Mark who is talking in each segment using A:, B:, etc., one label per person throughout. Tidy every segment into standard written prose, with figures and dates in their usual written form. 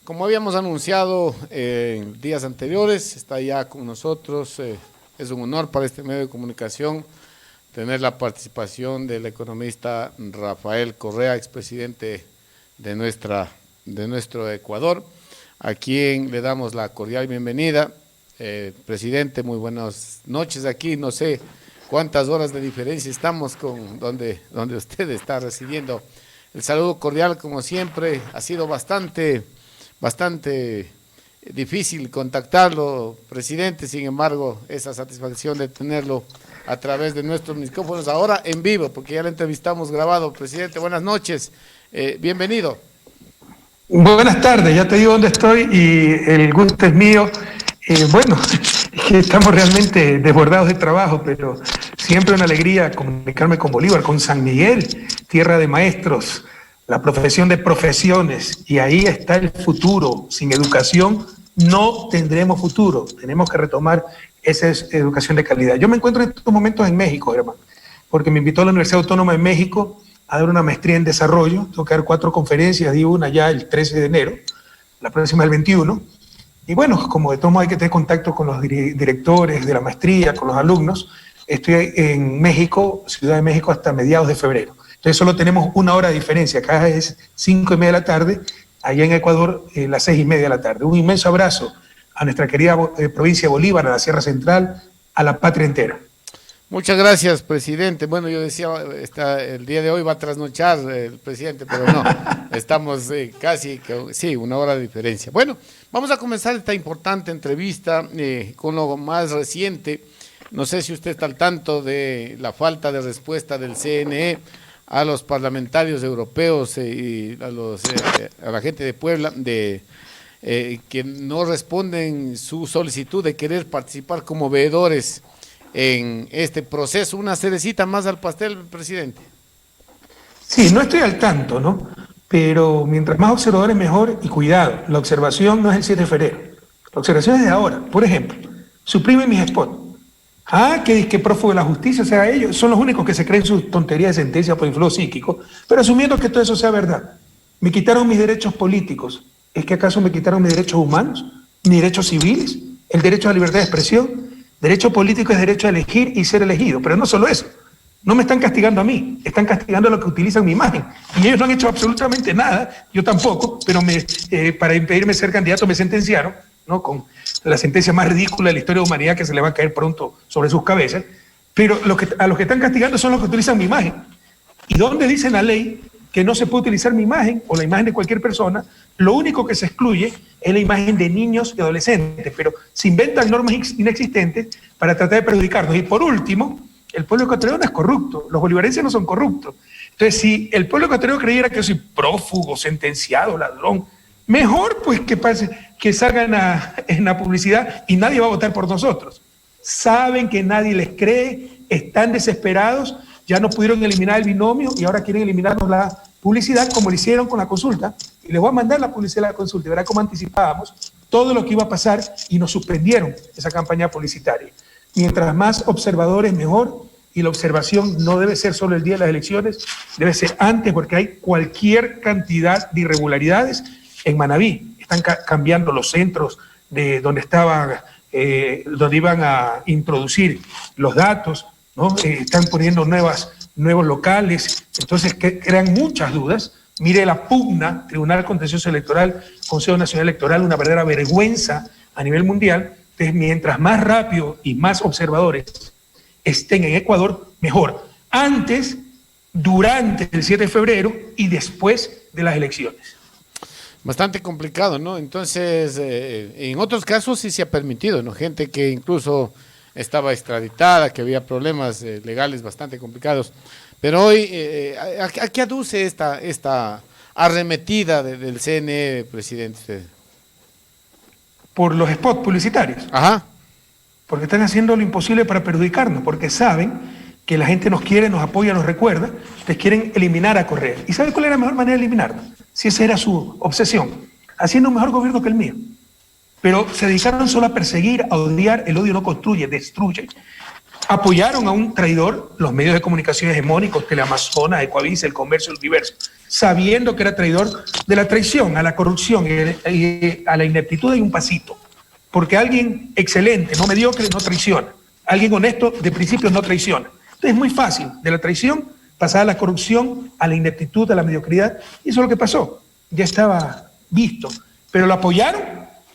A: Como habíamos anunciado en días anteriores, está ya con nosotros. Es un honor para este medio de comunicación tener la participación del economista Rafael Correa, expresidente de nuestro Ecuador, a quien le damos la cordial bienvenida. Presidente, muy buenas noches aquí. No sé cuántas horas de diferencia estamos con donde usted está residiendo. El saludo cordial, como siempre. Ha sido bastante difícil contactarlo, presidente. Sin embargo, esa satisfacción de tenerlo a través de nuestros micrófonos ahora en vivo, porque ya lo entrevistamos grabado. Presidente, buenas noches, bienvenido.
B: Buenas tardes, ya te digo dónde estoy y el gusto es mío. Bueno, estamos realmente desbordados de trabajo, pero siempre una alegría comunicarme con Bolívar, con San Miguel, tierra de maestros, la profesión de profesiones, y ahí está el futuro. Sin educación no tendremos futuro, tenemos que retomar esa educación de calidad. Yo me encuentro en estos momentos en México, hermano, porque me invitó a la Universidad Autónoma de México a dar una maestría en desarrollo. Tengo que dar 4 conferencias, di una ya el 13 de enero, la próxima el 21. Y bueno, como de todo modo hay que tener contacto con los directores de la maestría, con los alumnos. Estoy en México, Ciudad de México, hasta mediados de febrero. Entonces solo tenemos 1 hora de diferencia. Acá es 5:30 de la tarde, allá en Ecuador las 6:30 de la tarde. Un inmenso abrazo a nuestra querida provincia de Bolívar, a la Sierra Central, a la patria entera.
A: Muchas gracias, presidente. Bueno, yo decía, el día de hoy va a trasnochar el presidente, pero no, estamos casi, sí, 1 hora de diferencia. Bueno, vamos a comenzar esta importante entrevista con lo más reciente. No sé si usted está al tanto de la falta de respuesta del CNE a los parlamentarios europeos y a la gente de Puebla, que no responden su solicitud de querer participar como veedores en este proceso. Una cerecita más al pastel, presidente.
B: Sí, no estoy al tanto, ¿no? Pero mientras más observadores mejor, y cuidado, la observación no es el 7 de febrero, la observación es de ahora. Por ejemplo, suprimen mis spots. Que prófugo de la justicia, o sea, ellos son los únicos que se creen sus tonterías de sentencia por influjo psíquico, pero asumiendo que todo eso sea verdad. Me quitaron mis derechos políticos. ¿Es que acaso me quitaron mis derechos humanos? ¿Mis derechos civiles? ¿El derecho a la libertad de expresión? Derecho político es derecho a elegir y ser elegido, pero no solo eso. No me están castigando a mí, están castigando a los que utilizan mi imagen. Y ellos no han hecho absolutamente nada, yo tampoco, pero para impedirme ser candidato me sentenciaron, ¿no? Con la sentencia más ridícula de la historia de la humanidad, que se le va a caer pronto sobre sus cabezas. Pero a los que están castigando son los que utilizan mi imagen. ¿Y dónde dice la ley que no se puede utilizar mi imagen o la imagen de cualquier persona? Lo único que se excluye es la imagen de niños y adolescentes, pero se inventan normas inexistentes para tratar de perjudicarnos. Y por último, el pueblo ecuatoriano es corrupto, los bolivarenses no son corruptos. Entonces, si el pueblo ecuatoriano creyera que yo soy prófugo, sentenciado, ladrón, mejor pues que salgan en la publicidad y nadie va a votar por nosotros. Saben que nadie les cree, están desesperados, ya no pudieron eliminar el binomio y ahora quieren eliminarnos la publicidad, como lo hicieron con la consulta. Y les voy a mandar la publicidad de la consulta. Verá cómo anticipábamos todo lo que iba a pasar y nos suspendieron esa campaña publicitaria. Mientras más observadores, mejor. Y la observación no debe ser solo el día de las elecciones, debe ser antes, porque hay cualquier cantidad de irregularidades. En Manabí están cambiando los centros de donde iban a introducir los datos, ¿no? Están poniendo nuevos locales, entonces crean muchas dudas. Mire la pugna, Tribunal Contencioso Electoral, Consejo Nacional Electoral, una verdadera vergüenza a nivel mundial. Entonces, mientras más rápido y más observadores estén en Ecuador, mejor. Antes, durante el 7 de febrero y después de las elecciones.
A: Bastante complicado, ¿no? Entonces, en otros casos sí se ha permitido, ¿no? Gente que incluso estaba extraditada, que había problemas legales bastante complicados. Pero hoy, ¿a qué aduce esta arremetida del CNE, presidente?
B: Por los spots publicitarios.
A: Ajá.
B: Porque están haciendo lo imposible para perjudicarnos, porque saben que la gente nos quiere, nos apoya, nos recuerda. Les quieren eliminar a Correa. ¿Y sabe cuál era la mejor manera de eliminarnos? Si esa era su obsesión, haciendo un mejor gobierno que el mío. Pero se dedicaron solo a perseguir, a odiar. El odio no construye, destruye. Apoyaron a un traidor, los medios de comunicación hegemónicos, Teleamazonas, Ecuavisa, El Comercio, El Universo. sabiendo que era traidor. De la traición a la corrupción y a la ineptitud hay un pasito, porque alguien excelente, no mediocre, no traiciona. Alguien honesto, de principios, no traiciona. Entonces es muy fácil, de la traición pasar a la corrupción, a la ineptitud, a la mediocridad, y eso es lo que pasó. Ya estaba visto, pero lo apoyaron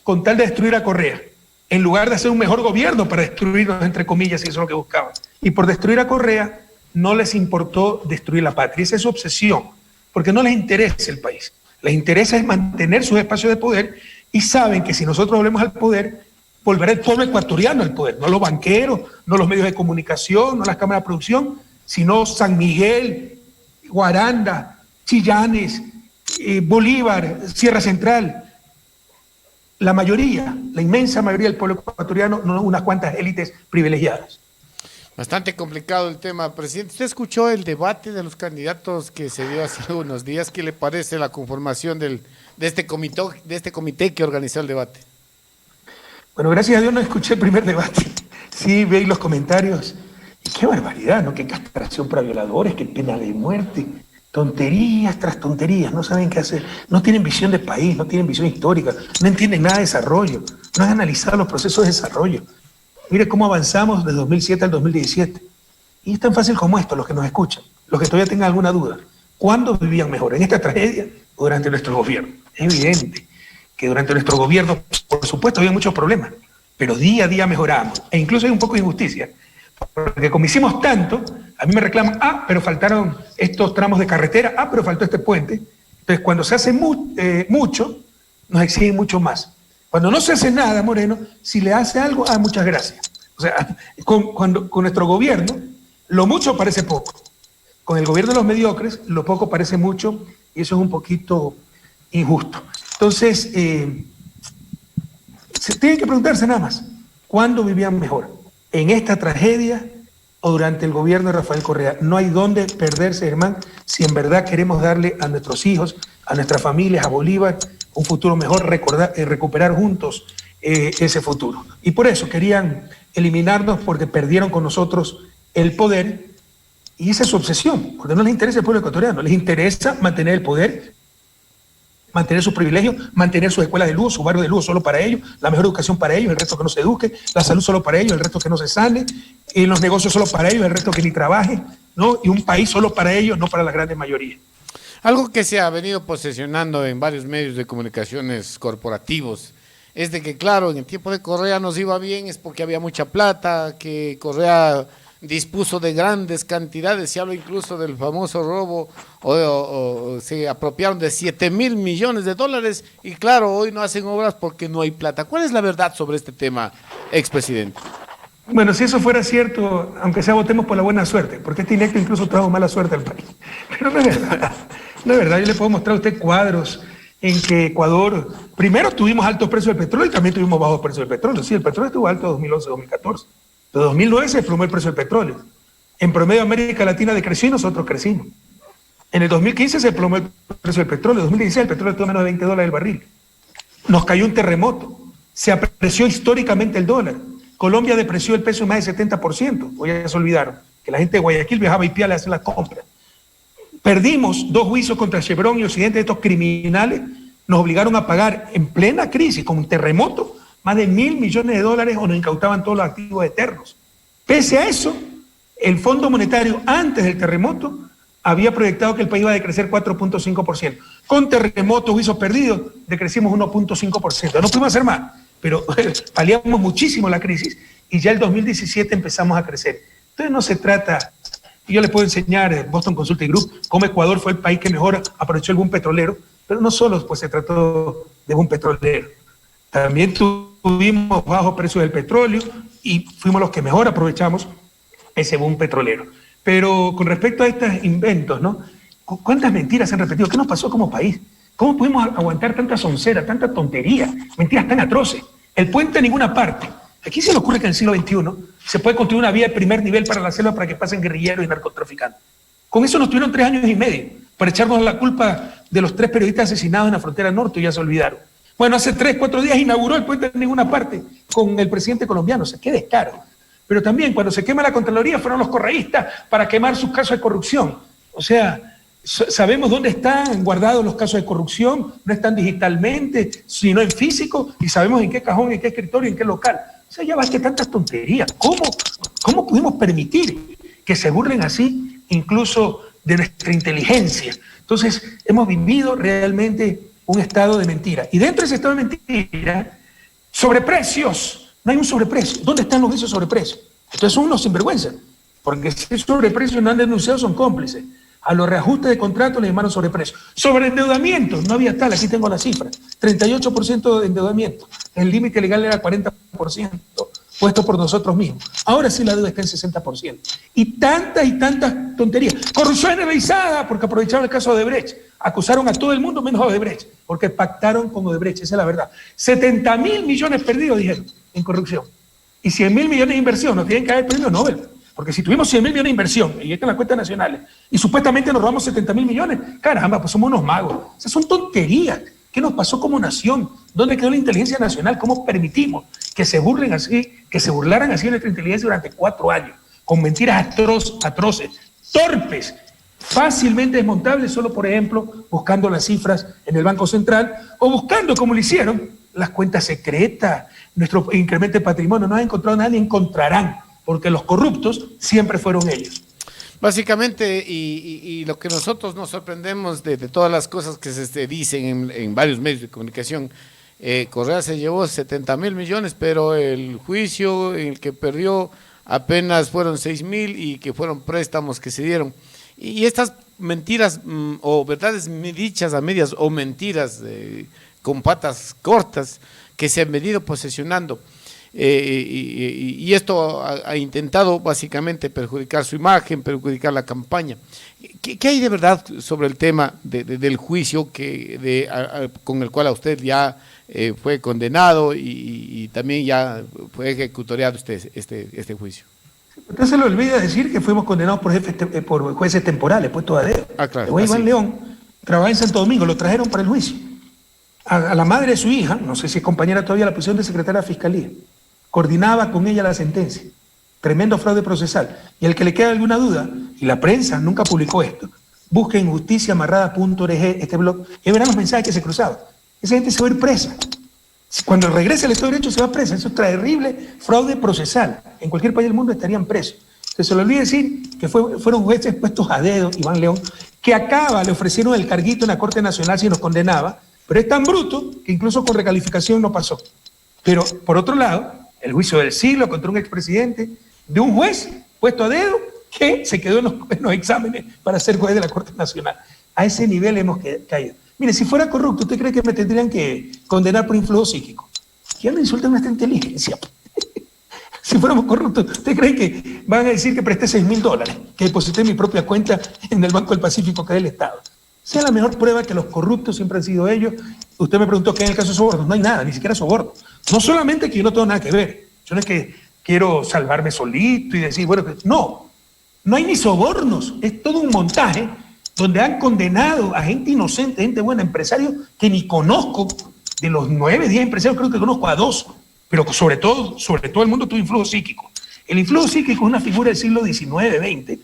B: con tal de destruir a Correa, en lugar de hacer un mejor gobierno para destruirnos, entre comillas, y eso es lo que buscaban. Y por destruir a Correa no les importó destruir la patria. Esa es su obsesión, porque no les interesa el país. Les interesa es mantener sus espacios de poder, y saben que si nosotros volvemos al poder, volverá el pueblo ecuatoriano al poder, no los banqueros, no los medios de comunicación, no las cámaras de producción, sino San Miguel, Guaranda, Chillanes, Bolívar, Sierra Central. La mayoría, la inmensa mayoría del pueblo ecuatoriano, no unas cuantas élites privilegiadas.
A: Bastante complicado el tema, presidente. ¿Usted escuchó el debate de los candidatos que se dio hace unos días? ¿Qué le parece la conformación de este comité que organizó el debate?
B: Bueno, gracias a Dios no escuché el primer debate. Sí, veis los comentarios. Y qué barbaridad, ¿no? Qué castración para violadores, qué pena de muerte. Tonterías tras tonterías, no saben qué hacer. No tienen visión de país, no tienen visión histórica, no entienden nada de desarrollo, no han analizado los procesos de desarrollo. Mire cómo avanzamos de 2007 al 2017. Y es tan fácil como esto, los que nos escuchan, los que todavía tengan alguna duda. ¿Cuándo vivían mejor? ¿En esta tragedia o durante nuestro gobierno? Es evidente que durante nuestro gobierno, por supuesto, había muchos problemas, pero día a día mejoramos. E incluso hay un poco de injusticia, porque como hicimos tanto, a mí me reclaman, pero faltaron estos tramos de carretera, pero faltó este puente. Entonces, cuando se hace mucho, nos exigen mucho más. Cuando no se hace nada, Moreno, si le hace algo, muchas gracias. O sea, con nuestro gobierno, lo mucho parece poco. Con el gobierno de los mediocres, lo poco parece mucho, y eso es un poquito injusto. Entonces, se tienen que preguntarse nada más, ¿cuándo vivían mejor? ¿En esta tragedia o durante el gobierno de Rafael Correa? No hay dónde perderse, Germán, si en verdad queremos darle a nuestros hijos, a nuestras familias, a Bolívar, un futuro mejor, recuperar juntos ese futuro. Y por eso querían eliminarnos, porque perdieron con nosotros el poder, y esa es su obsesión, porque no les interesa el pueblo ecuatoriano, les interesa mantener el poder, mantener sus privilegios, mantener sus escuelas de lujo, su barrio de lujo solo para ellos, la mejor educación para ellos, el resto que no se eduque, la salud solo para ellos, el resto que no se sane, y los negocios solo para ellos, el resto que ni trabaje, ¿no? Y un país solo para ellos, no para la gran mayoría.
A: Algo que se ha venido posesionando en varios medios de comunicaciones corporativos es de que, claro, en el tiempo de Correa nos iba bien, es porque había mucha plata, que Correa dispuso de grandes cantidades, se habla incluso del famoso robo, o se apropiaron de $7,000 millones, y claro, hoy no hacen obras porque no hay plata. ¿Cuál es la verdad sobre este tema, expresidente?
B: Bueno, si eso fuera cierto, aunque sea votemos por la buena suerte, porque este inecto incluso trajo mala suerte al país. Pero no es verdad, no es verdad. Yo le puedo mostrar a usted cuadros en que Ecuador, primero tuvimos altos precios del petróleo y también tuvimos bajos precios del petróleo. Sí, el petróleo estuvo alto en 2011-2014. En 2009 se desplomó el precio del petróleo. En promedio América Latina decreció y nosotros crecimos. En el 2015 se desplomó el precio del petróleo. En 2016 el petróleo estuvo a menos de $20 el barril. Nos cayó un terremoto. Se apreció históricamente el dólar. Colombia depreció el peso en más de 70%. Hoy ya se olvidaron que la gente de Guayaquil viajaba a Ipiales a hacer las compras. Perdimos 2 juicios contra Chevron y Occidente. Estos criminales nos obligaron a pagar en plena crisis, con un terremoto, más de $1.000 millones o nos incautaban todos los activos eternos. Pese a eso, el Fondo Monetario antes del terremoto había proyectado que el país iba a decrecer 4.5%. Con terremotos, juicios perdidos, decrecimos 1.5%. No pudimos hacer más, pero paliamos muchísimo la crisis y ya el 2017 empezamos a crecer. Entonces no se trata, yo les puedo enseñar Boston Consulting Group, cómo Ecuador fue el país que mejor aprovechó el boom petrolero, pero no solo pues, se trató de boom petrolero. También tuvimos bajos precios del petróleo y fuimos los que mejor aprovechamos ese boom petrolero. Pero con respecto a estos inventos, ¿no? ¿Cuántas mentiras se han repetido? ¿Qué nos pasó como país? ¿Cómo pudimos aguantar tanta soncera, tanta tontería, mentiras tan atroces? El puente en ninguna parte. Aquí se le ocurre que en el siglo XXI se puede construir una vía de primer nivel para la selva para que pasen guerrilleros y narcotraficantes. Con eso nos tuvieron 3 años y medio para echarnos la culpa de los 3 periodistas asesinados en la frontera norte y ya se olvidaron. Bueno, hace 3, 4 días inauguró el puente en ninguna parte con el presidente colombiano. O sea, qué descaro. Pero también cuando se quema la Contraloría fueron los correístas para quemar sus casos de corrupción. O sea, Sabemos dónde están guardados los casos de corrupción, no están digitalmente, sino en físico, y sabemos en qué cajón, en qué escritorio, en qué local. O sea, ya basta tantas tonterías. ¿Cómo pudimos permitir que se burlen así incluso de nuestra inteligencia? Entonces, hemos vivido realmente un estado de mentira. Y dentro de ese estado de mentira, sobreprecios. No hay un sobreprecio. ¿Dónde están los juicios sobreprecios? Entonces son unos sinvergüenza. Porque si es sobreprecio no han denunciado, son cómplices. A los reajustes de contrato le llamaron sobreprecio. Sobreendeudamiento, no había tal, aquí tengo la cifra. 38% de endeudamiento. El límite legal era 40%, puesto por nosotros mismos. Ahora sí la deuda está en 60%. Y tantas tonterías. Corrupción generalizada, porque aprovecharon el caso de Odebrecht. Acusaron a todo el mundo menos a Odebrecht, porque pactaron con Odebrecht, esa es la verdad. 70.000 millones perdidos, dijeron, en corrupción. Y 100.000 millones de inversión, nos tienen que dar el premio Nobel. Porque si tuvimos 100.000 millones de inversión, y están las cuentas nacionales, y supuestamente nos robamos 70.000 millones, caramba, pues somos unos magos. O sea, son tonterías. ¿Qué nos pasó como nación? ¿Dónde quedó la inteligencia nacional? ¿Cómo permitimos que se burlen así, que se burlaran así de nuestra inteligencia durante 4 años? Con mentiras atroces, torpes, fácilmente desmontables, solo por ejemplo, buscando las cifras en el Banco Central, o buscando, como lo hicieron, las cuentas secretas, nuestro incremento de patrimonio. No han encontrado nada ni encontrarán, porque los corruptos siempre fueron ellos.
A: Básicamente, y lo que nosotros nos sorprendemos de todas las cosas que se dicen en varios medios de comunicación, Correa se llevó 70.000 millones, pero el juicio en el que perdió apenas fueron 6.000 y que fueron préstamos que se dieron. Y estas mentiras o verdades dichas a medias o mentiras con patas cortas que se han venido posesionando. Y esto ha intentado básicamente perjudicar su imagen, perjudicar la campaña. ¿Qué hay de verdad sobre el tema del juicio con el cual a usted ya fue condenado y también ya fue ejecutoriado este juicio?
B: Usted se le olvida decir que fuimos condenados por jueces temporales, puestos a dedo.
A: Claro,
B: Iván León trabajaba en Santo Domingo, lo trajeron para el juicio. A la madre de su hija, no sé si es compañera todavía, la pusieron de secretaria de Fiscalía. Coordinaba con ella la sentencia. Tremendo fraude procesal. Y el que le queda alguna duda, y la prensa nunca publicó esto, busque en justiciaamarrada.org este blog y verán los mensajes que se cruzaban. Esa gente se va a ir presa. Cuando regrese al Estado de Derecho se va presa. Eso es terrible fraude procesal. En cualquier país del mundo estarían presos. Se le olvida decir que fueron jueces puestos a dedo, Iván León, que acaba, le ofrecieron el carguito en la Corte Nacional si nos condenaba, pero es tan bruto que incluso con recalificación no pasó. Pero, por otro lado, el juicio del siglo contra un expresidente de un juez puesto a dedo que se quedó en los exámenes para ser juez de la Corte Nacional. A ese nivel hemos caído. Mire, si fuera corrupto, ¿usted cree que me tendrían que condenar por influjo psíquico? ¿Quién le insulta nuestra inteligencia? Si fuéramos corruptos, ¿usted cree que van a decir que presté $6.000, que deposité en mi propia cuenta en el Banco del Pacífico, que es del Estado? Sea la mejor prueba que los corruptos siempre han sido ellos. Usted me preguntó qué en el caso de soborno. No hay nada, ni siquiera soborno. No solamente que yo no tengo nada que ver. Yo no es que quiero salvarme solito y decir, bueno, no hay ni sobornos. Es todo un montaje donde han condenado a gente inocente, gente buena, empresarios que ni conozco. De los 9, 10 empresarios creo que conozco a 2. Pero sobre todo el mundo tuvo influjo psíquico. El influjo psíquico es una figura del siglo XIX, XX.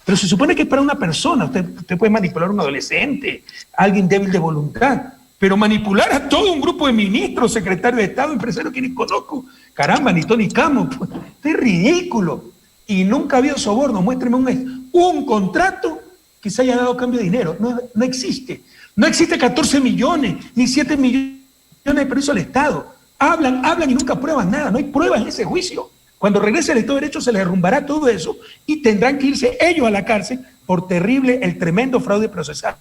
B: Pero se supone que es para una persona. Usted puede manipular a un adolescente, a alguien débil de voluntad, pero manipular a todo un grupo de ministros, secretarios de Estado, empresarios que ni conozco, caramba, ni Tony Camo, pues, es ridículo. Y nunca ha habido soborno. Muéstreme un contrato que se haya dado a cambio de dinero. No existe. No existe 14 millones, ni 7 millones de permisos al Estado. Hablan y nunca prueban nada. No hay pruebas en ese juicio. Cuando regrese el Estado de Derecho se les derrumbará todo eso y tendrán que irse ellos a la cárcel por el tremendo fraude procesal.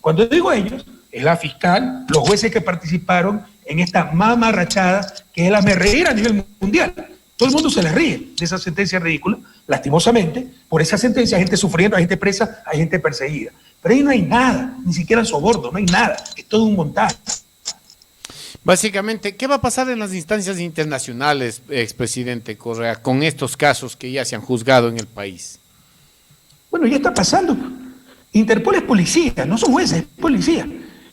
B: Cuando digo ellos, es la fiscal, los jueces que participaron en esta mamarrachada que es la reír a nivel mundial. Todo el mundo se les ríe de esa sentencia ridícula. Lastimosamente, por esa sentencia hay gente sufriendo, hay gente presa, hay gente perseguida. Pero ahí no hay nada, ni siquiera soborno, no hay nada. Es todo un montaje.
A: Básicamente, ¿qué va a pasar en las instancias internacionales, expresidente Correa, con estos casos que ya se han juzgado en el país?
B: Bueno, ya está pasando. Interpol es policía, no son jueces, es policía.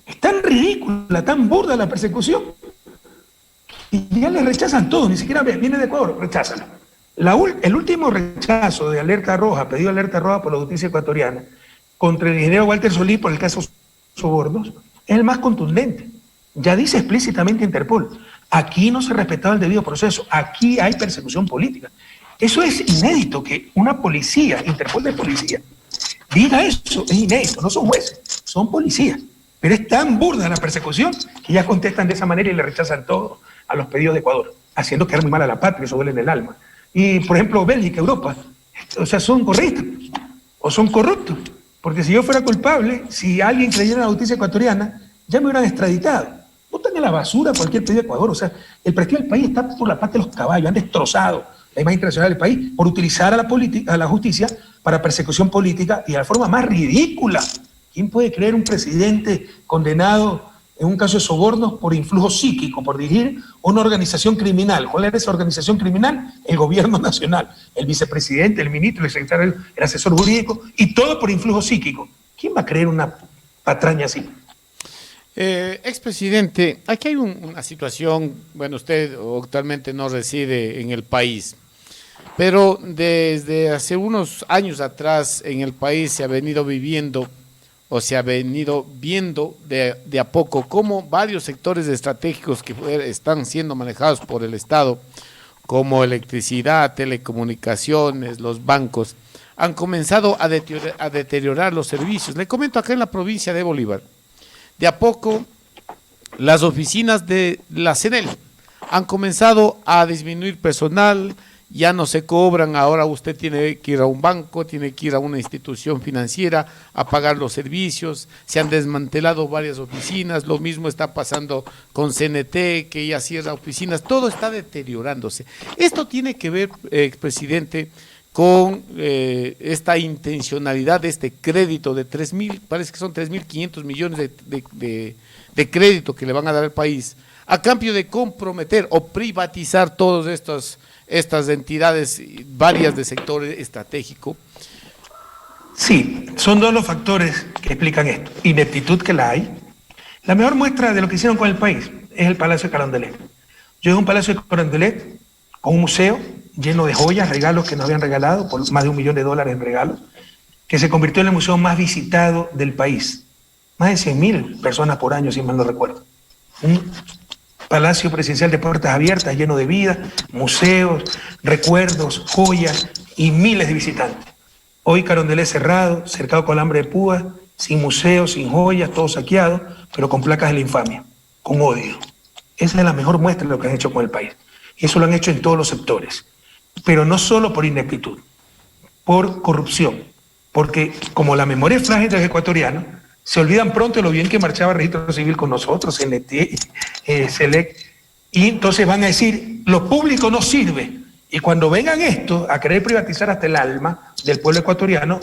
B: Es tan ridícula, tan burda la persecución. Y ya le rechazan todo, ni siquiera viene de Ecuador, recházalo. El último rechazo de alerta roja, pedido alerta roja por la justicia ecuatoriana, contra el ingeniero Walter Solís por el caso Sobornos es el más contundente. Ya dice explícitamente Interpol, aquí no se ha respetado el debido proceso, aquí hay persecución política. Eso es inédito, que una policía, Interpol de policía, diga eso, es inédito, no son jueces, son policías. Pero es tan burda la persecución que ya contestan de esa manera y le rechazan todo a los pedidos de Ecuador, haciendo quedar muy mal a la patria, eso duele en el alma. Y, por ejemplo, Bélgica, Europa, o sea, son correctos o son corruptos. Porque si yo fuera culpable, si alguien creyera en la justicia ecuatoriana, ya me hubieran extraditado. Botan en la basura cualquier pedido de Ecuador. O sea, el prestigio del país está por la parte de los caballos. Han destrozado la imagen internacional del país por utilizar a la justicia para persecución política y de la forma más ridícula. ¿Quién puede creer un presidente condenado en un caso de sobornos por influjo psíquico, por dirigir una organización criminal? ¿Cuál era esa organización criminal? El gobierno nacional, el vicepresidente, el ministro, el secretario, el asesor jurídico, y todo por influjo psíquico. ¿Quién va a creer una patraña así?
A: Expresidente, aquí hay una situación, bueno, usted actualmente no reside en el país, pero desde hace unos años atrás en el país se ha venido viviendo o se ha venido viendo de a poco cómo varios sectores estratégicos que están siendo manejados por el Estado, como electricidad, telecomunicaciones, los bancos, han comenzado a deteriorar los servicios. Le comento acá en la provincia de Bolívar, de a poco las oficinas de la CNEL han comenzado a disminuir personal, ya no se cobran, ahora usted tiene que ir a un banco, tiene que ir a una institución financiera a pagar los servicios, se han desmantelado varias oficinas, lo mismo está pasando con CNT, que ya cierra oficinas, todo está deteriorándose. Esto tiene que ver, expresidente, con esta intencionalidad de este crédito de 3.000, parece que son 3.500 millones de crédito que le van a dar al país, a cambio de comprometer o privatizar todas estas entidades, varias de sector estratégico.
B: Sí, son dos los factores que explican esto. Ineptitud, que la hay. La mejor muestra de lo que hicieron con el país es el Palacio de Carondelet. Yo en un Palacio de Carondelet con un museo lleno de joyas, regalos que nos habían regalado, por más de $1 millón en regalos, que se convirtió en el museo más visitado del país. Más de 100.000 personas por año, si mal no recuerdo. Un palacio presidencial de puertas abiertas, lleno de vida, museos, recuerdos, joyas y miles de visitantes. Hoy Carondelet cerrado, cercado con alambre de púas, sin museos, sin joyas, todo saqueado, pero con placas de la infamia, con odio. Esa es la mejor muestra de lo que han hecho con el país. Y eso lo han hecho en todos los sectores. Pero no solo por ineptitud, por corrupción. Porque como la memoria es frágil de los ecuatorianos, se olvidan pronto de lo bien que marchaba el registro civil con nosotros, CNT, SELEC, y entonces van a decir, lo público no sirve. Y cuando vengan esto a querer privatizar hasta el alma del pueblo ecuatoriano,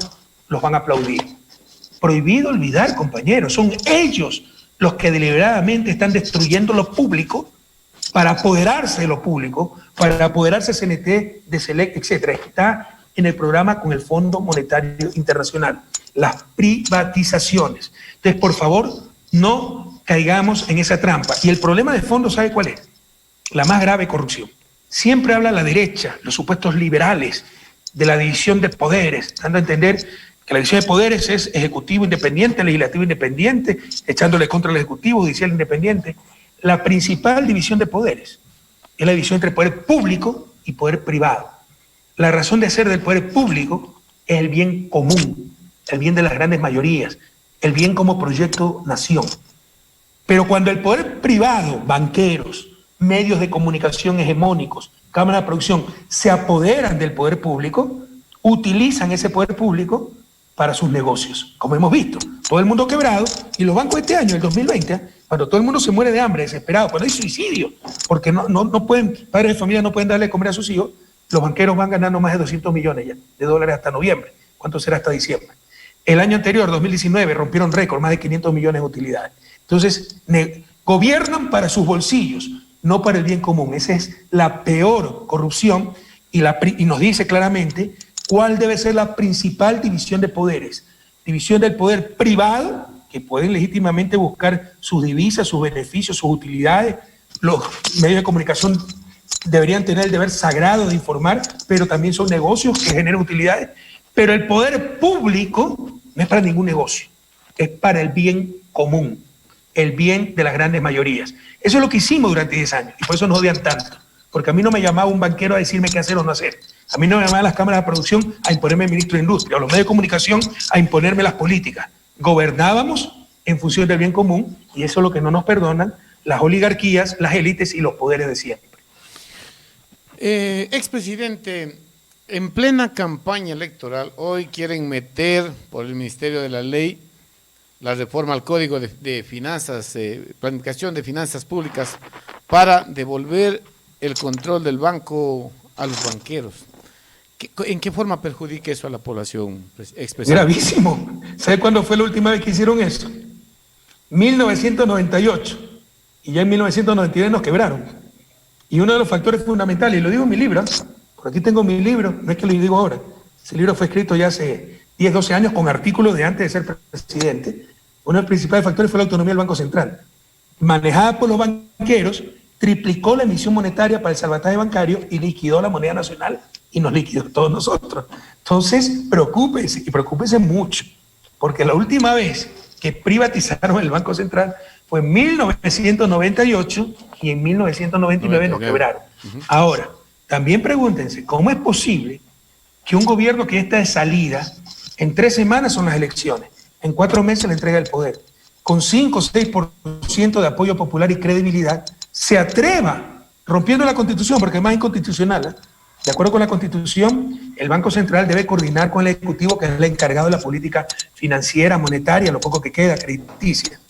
B: los van a aplaudir. Prohibido olvidar, compañeros, son ellos los que deliberadamente están destruyendo lo público para apoderarse de lo público, para apoderarse de CNT, de SELEC, etc. Está en el programa con el Fondo Monetario Internacional, las privatizaciones. Entonces, por favor, no caigamos en esa trampa. Y el problema de fondo, ¿sabe cuál es? La más grave corrupción. Siempre habla la derecha, los supuestos liberales, de la división de poderes, dando a entender que la división de poderes es ejecutivo independiente, legislativo independiente, echándole contra el ejecutivo, judicial independiente. La principal división de poderes es la división entre poder público y poder privado. La razón de ser del poder público es el bien común, el bien de las grandes mayorías, el bien como proyecto nación. Pero cuando el poder privado, banqueros, medios de comunicación hegemónicos, cámaras de producción, se apoderan del poder público, utilizan ese poder público para sus negocios. Como hemos visto, todo el mundo quebrado, y los bancos este año, el 2020, cuando todo el mundo se muere de hambre, desesperado, cuando hay suicidio, porque no pueden, padres de familia no pueden darle de comer a sus hijos, los banqueros van ganando más de 200 millones ya de dólares hasta noviembre. ¿Cuánto será hasta diciembre? El año anterior, 2019, rompieron récord, más de 500 millones de utilidades. Entonces, gobiernan para sus bolsillos, no para el bien común. Esa es la peor corrupción y nos dice claramente cuál debe ser la principal división de poderes. División del poder privado, que pueden legítimamente buscar sus divisas, sus beneficios, sus utilidades. Los medios de comunicación deberían tener el deber sagrado de informar, pero también son negocios que generan utilidades. Pero el poder público no es para ningún negocio, es para el bien común, el bien de las grandes mayorías. Eso es lo que hicimos durante 10 años y por eso nos odian tanto, porque a mí no me llamaba un banquero a decirme qué hacer o no hacer. A mí no me llamaban las cámaras de producción a imponerme el ministro de Industria o los medios de comunicación a imponerme las políticas. Gobernábamos en función del bien común y eso es lo que no nos perdonan las oligarquías, las élites y los poderes de siempre.
A: Expresidente, en plena campaña electoral, hoy quieren meter por el Ministerio de la Ley la reforma al Código de Finanzas, planificación de finanzas públicas, para devolver el control del banco a los banqueros. ¿En qué forma perjudica eso a la población, expresidente?
B: Gravísimo. ¿Sabe cuándo fue la última vez que hicieron eso? 1998. Y ya en 1999 nos quebraron. Y uno de los factores fundamentales, y lo digo en mi libro, por aquí tengo mi libro, no es que lo digo ahora, ese libro fue escrito ya hace 10, 12 años con artículos de antes de ser presidente. Uno de los principales factores fue la autonomía del Banco Central. Manejada por los banqueros, triplicó la emisión monetaria para el salvataje bancario y liquidó la moneda nacional y nos liquidó a todos nosotros. Entonces, preocúpese, y preocúpese mucho, porque la última vez que privatizaron el Banco Central fue en 1998 y en 1999 nos quebraron. Ahora, también pregúntense, ¿cómo es posible que un gobierno que está de salida, en 3 semanas son las elecciones, en 4 meses le entrega el poder, con 5 o 6% de apoyo popular y credibilidad, se atreva, rompiendo la Constitución, porque es más inconstitucional, de acuerdo con la Constitución, el Banco Central debe coordinar con el Ejecutivo, que es el encargado de la política financiera, monetaria, lo poco que queda, crediticia.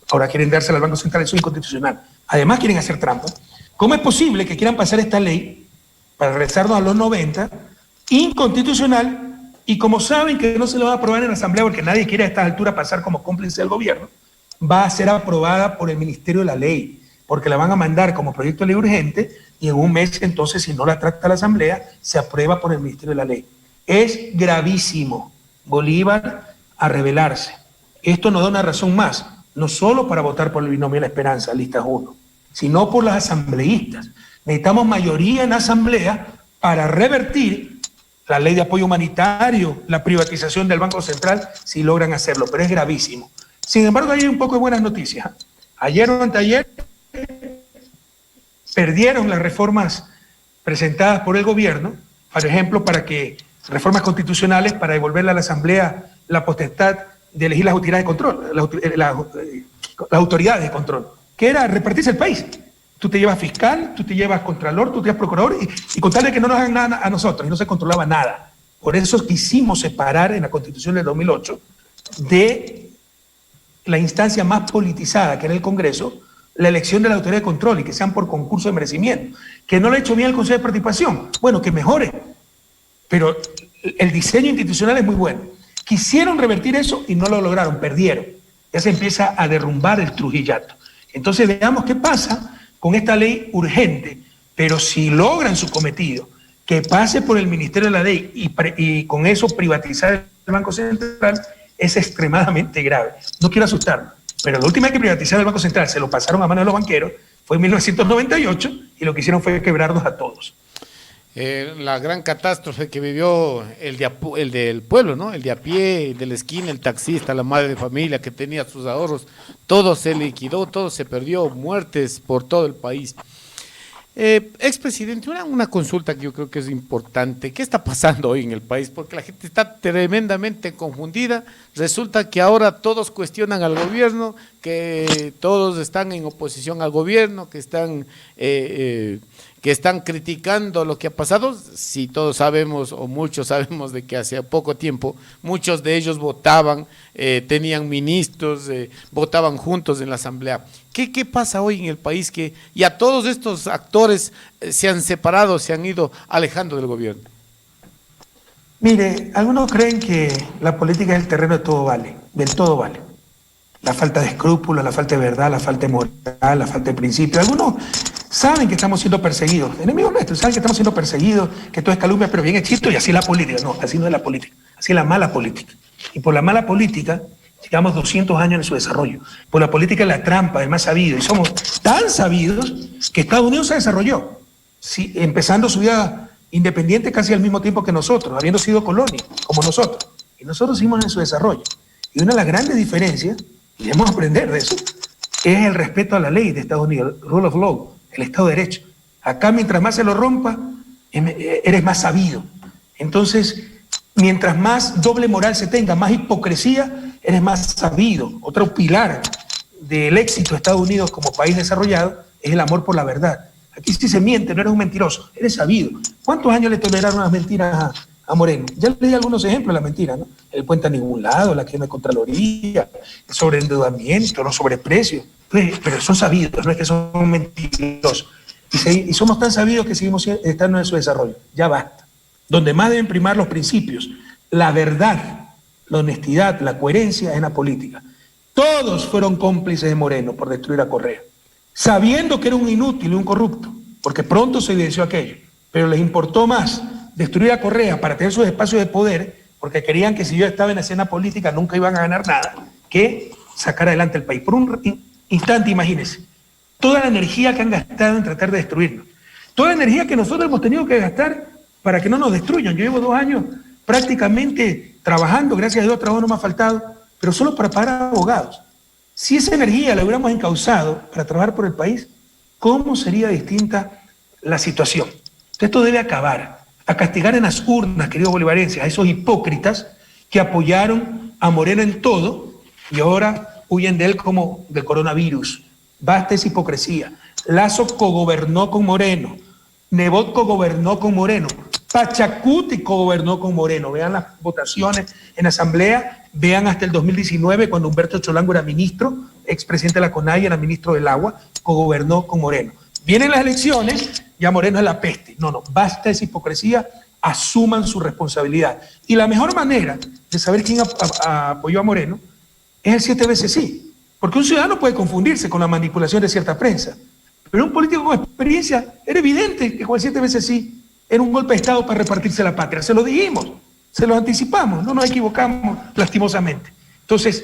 B: Ahora quieren dársela al Banco Central, eso es inconstitucional. Además quieren hacer trampa. ¿Cómo es posible que quieran pasar esta ley para regresarnos a los 90, inconstitucional, y como saben que no se lo va a aprobar en la Asamblea porque nadie quiere a esta altura pasar como cómplice del gobierno, va a ser aprobada por el Ministerio de la Ley, porque la van a mandar como proyecto de ley urgente y en un mes entonces, si no la trata la Asamblea, se aprueba por el Ministerio de la Ley. Es gravísimo. Bolívar a rebelarse. Esto nos da una razón más, no solo para votar por el binomio de la esperanza, listas 1, sino por las asambleístas. Necesitamos mayoría en la Asamblea para revertir la ley de apoyo humanitario, la privatización del Banco Central, si logran hacerlo, pero es gravísimo. Sin embargo, hay un poco de buenas noticias. Ayer o anteayer perdieron las reformas presentadas por el gobierno, por ejemplo, reformas constitucionales para devolverle a la Asamblea la potestad de elegir las autoridades de control, las autoridades de control, que era repartirse el país. Tú te llevas fiscal, tú te llevas contralor, tú te llevas procurador, y con tal de que no nos hagan nada a nosotros, y no se controlaba nada. Por eso quisimos separar en la Constitución del 2008 de la instancia más politizada, que era el Congreso, la elección de la autoridad de control y que sean por concurso de merecimiento. Que no lo ha hecho bien el Consejo de Participación, bueno, que mejore, pero el diseño institucional es muy bueno. Quisieron revertir eso y no lo lograron, perdieron. Ya se empieza a derrumbar el trujillato. Entonces veamos qué pasa con esta ley urgente, pero si logran su cometido, que pase por el Ministerio de la Ley y con eso privatizar el Banco Central, es extremadamente grave. No quiero asustarme, pero la última vez que privatizaron el Banco Central se lo pasaron a manos de los banqueros, fue en 1998, y lo que hicieron fue quebrarnos a todos.
A: La gran catástrofe que vivió el del pueblo, ¿no? El de a pie, el de la esquina, el taxista, la madre de familia que tenía sus ahorros, todo se liquidó, todo se perdió, muertes por todo el país. Expresidente, una consulta que yo creo que es importante. ¿Qué está pasando hoy en el país? Porque la gente está tremendamente confundida. Resulta que ahora todos cuestionan al gobierno, que todos están en oposición al gobierno, que están criticando lo que ha pasado. Si todos sabemos, o muchos sabemos, de que hace poco tiempo muchos de ellos votaban, tenían ministros, votaban juntos en la Asamblea. ¿Qué pasa hoy en el país que ya todos estos actores se han separado, se han ido alejando del gobierno?
B: Mire, algunos creen que la política es el terreno de todo vale, del todo vale. La falta de escrúpulos, la falta de verdad, la falta de moral, la falta de principio. Algunos saben que estamos siendo perseguidos, enemigos nuestros, saben que estamos siendo perseguidos, que todo es calumnia, pero bien hechito, y así es la política. No, así no es la política, así es la mala política. Y por la mala política llevamos 200 años en su desarrollo. Por la política es la trampa, es más sabido. Y somos tan sabidos que Estados Unidos se desarrolló, sí, empezando su vida independiente casi al mismo tiempo que nosotros, habiendo sido colonia, como nosotros. y nosotros seguimos en su desarrollo. Y una de las grandes diferencias, y debemos aprender de eso, es el respeto a la ley de Estados Unidos, rule of law, el Estado de Derecho. Acá, mientras más se lo rompa, eres más sabido. Entonces, mientras más doble moral se tenga, más hipocresía, eres más sabido. Otro pilar del éxito de Estados Unidos como país desarrollado es el amor por la verdad. Aquí sí se miente, no eres un mentiroso, eres sabido. ¿Cuántos años le toleraron las mentiras a Moreno? Ya le di algunos ejemplos de las mentiras, ¿no? El puente a ningún lado, la quema de Contraloría, el sobreendeudamiento, los sobreprecios. Pero son sabidos, no es que son mentirosos. Y somos tan sabidos que seguimos estando en su desarrollo. Ya basta. Donde más deben primar los principios, la verdad, la honestidad, la coherencia en la política. Todos fueron cómplices de Moreno por destruir a Correa, sabiendo que era un inútil y un corrupto, porque pronto se evidenció aquello, pero les importó más destruir a Correa para tener sus espacios de poder, porque querían que si yo estaba en la escena política nunca iban a ganar nada, que sacar adelante el país. Por un instante, imagínense, toda la energía que han gastado en tratar de destruirnos, toda la energía que nosotros hemos tenido que gastar para que no nos destruyan. Yo llevo 2 años prácticamente trabajando, gracias a Dios trabajo no me ha faltado, pero solo para pagar abogados. Si esa energía la hubiéramos encauzado para trabajar por el país, ¿cómo sería distinta la situación? Esto debe acabar. A castigar en las urnas, queridos bolivarenses, a esos hipócritas que apoyaron a Moreno en todo y ahora huyen de él como del coronavirus. Basta esa hipocresía. Lazo cogobernó con Moreno, Nebot cogobernó con Moreno, Pachacuti cogobernó con Moreno. Vean las votaciones en asamblea, vean hasta el 2019 cuando Humberto Cholango era ministro, expresidente de la CONAIE, era ministro del agua, cogobernó con Moreno. Vienen las elecciones, ya Moreno es la peste. No, basta esa hipocresía, asuman su responsabilidad. Y la mejor manera de saber quién apoyó a Moreno es el 7 veces sí. Porque un ciudadano puede confundirse con la manipulación de cierta prensa. Pero un político con experiencia, era evidente que con el 7 veces sí era un golpe de Estado para repartirse la patria. Se lo dijimos, se lo anticipamos, no nos equivocamos lastimosamente. Entonces,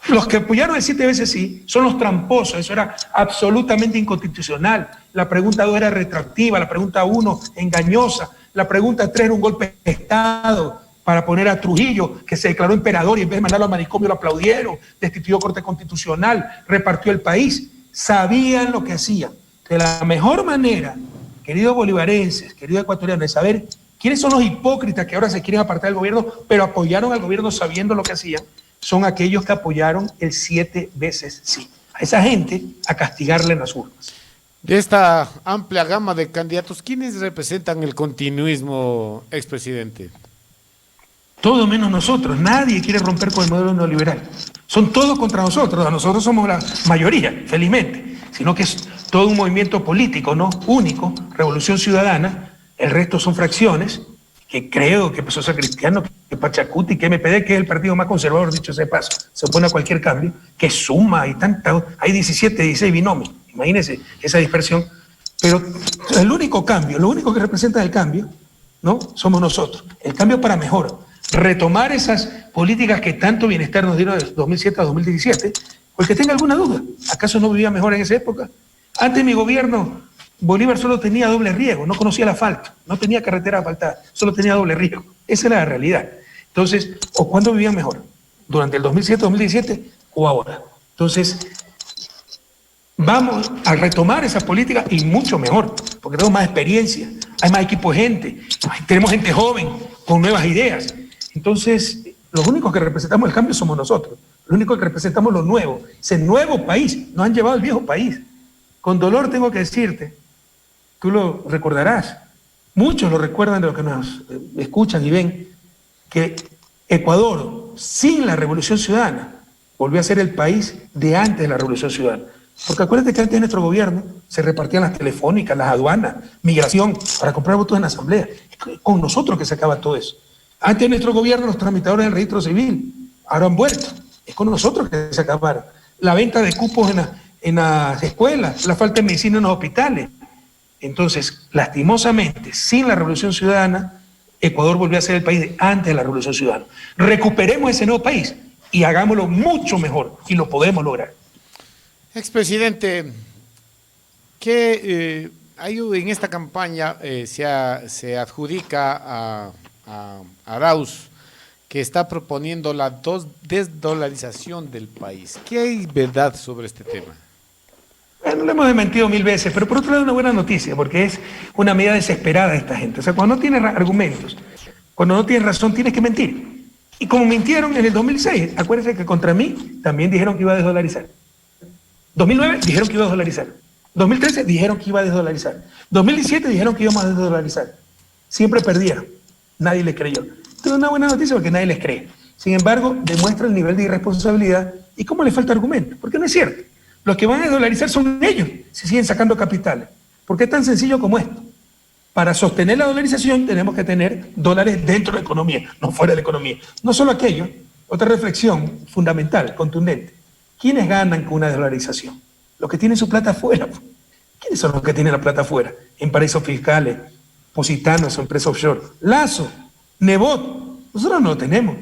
B: los que apoyaron el 7 veces sí son los tramposos, eso era absolutamente inconstitucional. La pregunta 2 era retroactiva, la pregunta 1 engañosa, la pregunta 3 era un golpe de Estado para poner a Trujillo, que se declaró emperador y en vez de mandarlo a manicomio lo aplaudieron, destituyó Corte Constitucional, repartió el país. Sabían lo que hacían. De la mejor manera, queridos bolivarenses, queridos ecuatorianos, de saber quiénes son los hipócritas que ahora se quieren apartar del gobierno, pero apoyaron al gobierno sabiendo lo que hacían, son aquellos que apoyaron el 7 veces sí. A esa gente, a castigarle en las urnas.
A: De esta amplia gama de candidatos, ¿quiénes representan el continuismo, expresidente?
B: Todo menos nosotros. Nadie quiere romper con el modelo neoliberal. Son todos contra nosotros. Nosotros somos la mayoría, felizmente. Sino que es todo un movimiento político, ¿no? Único, Revolución Ciudadana. El resto son fracciones, que creo que Social Cristiano, que Pachacuti, que MPD, que es el partido más conservador, dicho sea de paso, se opone a cualquier cambio, que suma y tanta, hay 17, 16 binomios. Imagínense esa dispersión. Pero el único cambio, lo único que representa el cambio, ¿no? Somos nosotros. El cambio para mejor. Retomar esas políticas que tanto bienestar nos dieron de 2007 a 2017, porque tenga alguna duda, ¿acaso no vivía mejor en esa época? Antes de mi gobierno, Bolívar solo tenía doble riego, no conocía el asfalto, no tenía carretera asfaltada, solo tenía doble riego. Esa era la realidad. Entonces, ¿o cuándo vivían mejor? ¿Durante el 2007-2017 o ahora? Entonces, vamos a retomar esa política y mucho mejor, porque tenemos más experiencia, hay más equipo de gente, tenemos gente joven con nuevas ideas. Entonces, los únicos que representamos el cambio somos nosotros, los únicos que representamos lo nuevo, ese nuevo país, nos han llevado al viejo país. Con dolor tengo que decirte, tú lo recordarás, muchos lo recuerdan de los que nos escuchan y ven, que Ecuador, sin la Revolución Ciudadana, volvió a ser el país de antes de la Revolución Ciudadana. Porque acuérdate que antes de nuestro gobierno se repartían las telefónicas, las aduanas, migración, para comprar votos en la asamblea. Es con nosotros que se acaba todo eso. Antes de nuestro gobierno los tramitadores del registro civil ahora han vuelto. Es con nosotros que se acabaron. La venta de cupos en las escuelas, la falta de medicina en los hospitales. Entonces, lastimosamente, sin la Revolución Ciudadana, Ecuador volvió a ser el país de antes de la Revolución Ciudadana. Recuperemos ese nuevo país y hagámoslo mucho mejor y lo podemos lograr.
A: Expresidente, ¿qué hay en esta campaña se adjudica a Arauz que está proponiendo la desdolarización del país. ¿Qué hay verdad sobre este tema?
B: Bueno, lo hemos desmentido 1000 veces, pero por otro lado es una buena noticia, porque es una medida desesperada de esta gente. O sea, cuando no tienes argumentos, cuando no tienes razón, tienes que mentir. Y como mintieron en el 2006, acuérdense que contra mí también dijeron que iba a desdolarizar. 2009 dijeron que iba a desdolarizar. 2013 dijeron que iba a desdolarizar. 2017 dijeron que íbamos a desdolarizar. Siempre perdieron. Nadie les creyó. Esto es una buena noticia porque nadie les cree. Sin embargo, demuestra el nivel de irresponsabilidad y cómo le falta argumento. Porque no es cierto. Los que van a dolarizar son ellos, si siguen sacando capitales. Porque es tan sencillo como esto. Para sostener la dolarización tenemos que tener dólares dentro de la economía, no fuera de la economía. No solo aquello, otra reflexión fundamental, contundente. ¿Quiénes ganan con una dolarización? Los que tienen su plata afuera. ¿Quiénes son los que tienen la plata afuera? En paraísos fiscales, positanos o empresas offshore. Lazo, Nebot, nosotros no lo tenemos.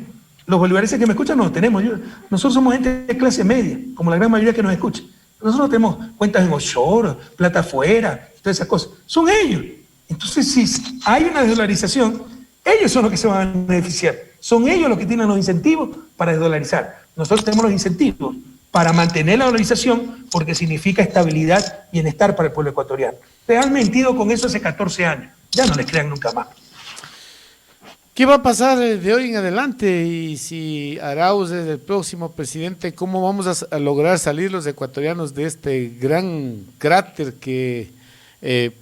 B: Los bolivarenses que me escuchan no lo tenemos. Nosotros somos gente de clase media, como la gran mayoría que nos escucha. Nosotros no tenemos cuentas en offshore, plata afuera, todas esas cosas. Son ellos. Entonces, si hay una desdolarización, ellos son los que se van a beneficiar. Son ellos los que tienen los incentivos para desdolarizar. Nosotros tenemos los incentivos para mantener la dolarización porque significa estabilidad, bienestar para el pueblo ecuatoriano. Les han mentido con eso hace 14 años. Ya no les crean nunca más.
A: ¿Qué va a pasar de hoy en adelante? Y si Arauz es el próximo presidente, ¿cómo vamos a lograr salir los ecuatorianos de este gran cráter que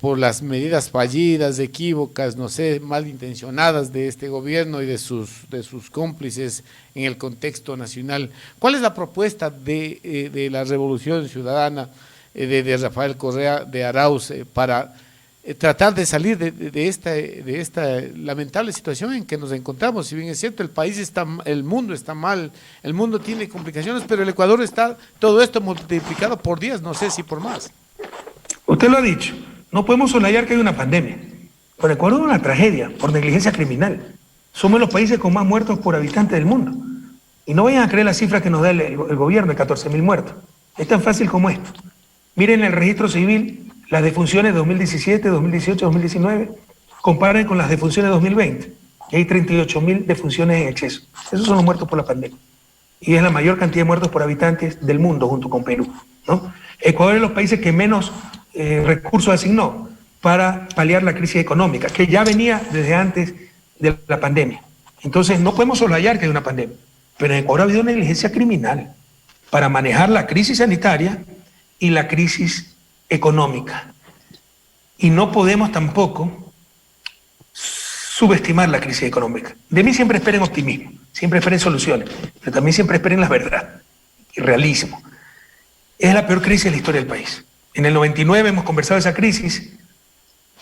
A: por las medidas fallidas, equívocas, no sé, malintencionadas de este gobierno y de sus cómplices en el contexto nacional? ¿Cuál es la propuesta de la Revolución Ciudadana de Rafael Correa, de Arauz, para tratar de salir de esta lamentable situación en que nos encontramos? Si bien es cierto, el mundo está mal, el mundo tiene complicaciones, pero el Ecuador está todo esto multiplicado por 10, no sé si por más.
B: Usted lo ha dicho, no podemos soslayar que hay una pandemia. Pero el Ecuador es una tragedia por negligencia criminal. Somos los países con más muertos por habitante del mundo. Y no vayan a creer las cifras que nos da el gobierno de 14.000 muertos. Es tan fácil como esto. Miren el registro civil, las defunciones de 2017, 2018, 2019, comparen con las defunciones de 2020. Y hay 38.000 defunciones en exceso. Esos son los muertos por la pandemia. Y es la mayor cantidad de muertos por habitantes del mundo junto con Perú, ¿no? Ecuador es de los países que menos recursos asignó para paliar la crisis económica, que ya venía desde antes de la pandemia. Entonces no podemos soslayar que hay una pandemia, pero en Ecuador ha habido negligencia criminal para manejar la crisis sanitaria y la crisis económica. Y no podemos tampoco subestimar la crisis económica. De mí siempre esperen optimismo, siempre esperen soluciones, pero también siempre esperen la verdad y realismo. Es la peor crisis de la historia del país. En el 99 hemos conversado de esa crisis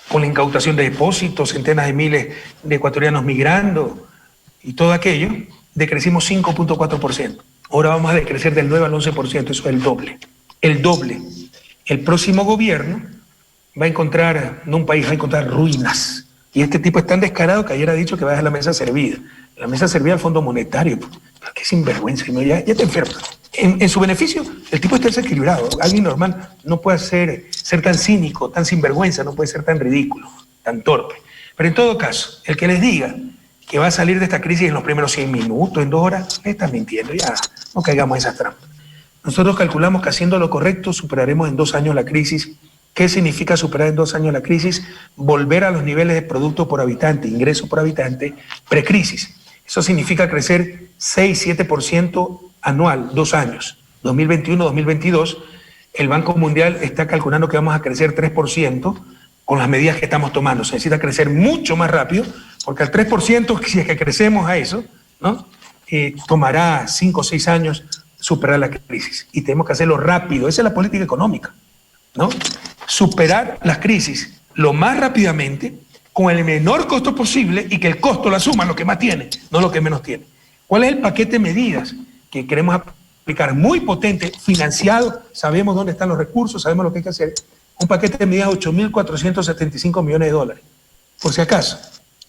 B: con la incautación de depósitos, centenas de miles de ecuatorianos migrando y todo aquello, decrecimos 5.4%. Ahora vamos a decrecer del 9 al 11%, eso es el doble. El doble. El próximo gobierno va a encontrar, no un país, va a encontrar ruinas. Y este tipo es tan descarado que ayer ha dicho que va a dejar la mesa servida. La mesa servida al Fondo Monetario. Qué sinvergüenza, ya te enfermas. En su beneficio, el tipo está desequilibrado. Alguien normal no puede ser tan cínico, tan sinvergüenza, no puede ser tan ridículo, tan torpe. Pero en todo caso, el que les diga que va a salir de esta crisis en los primeros 100 minutos, en 2 horas, le están mintiendo. Ya no caigamos en esas trampas. Nosotros calculamos que haciendo lo correcto superaremos en 2 años la crisis. ¿Qué significa superar en 2 años la crisis? Volver a los niveles de producto por habitante, ingreso por habitante, precrisis. Eso significa crecer 6-7% anual, 2 años. 2021-2022, el Banco Mundial está calculando que vamos a crecer 3% con las medidas que estamos tomando. Se necesita crecer mucho más rápido, porque al 3%, si es que crecemos a eso, ¿no? Tomará 5 o 6 años superar la crisis. Y tenemos que hacerlo rápido. Esa es la política económica, ¿no? Superar las crisis lo más rápidamente, con el menor costo posible, y que el costo lo asuma lo que más tiene, no lo que menos tiene. ¿Cuál es el paquete de medidas que queremos aplicar? Muy potente, financiado, sabemos dónde están los recursos, sabemos lo que hay que hacer. Un paquete de medidas de 8.475 millones de dólares. Por si acaso,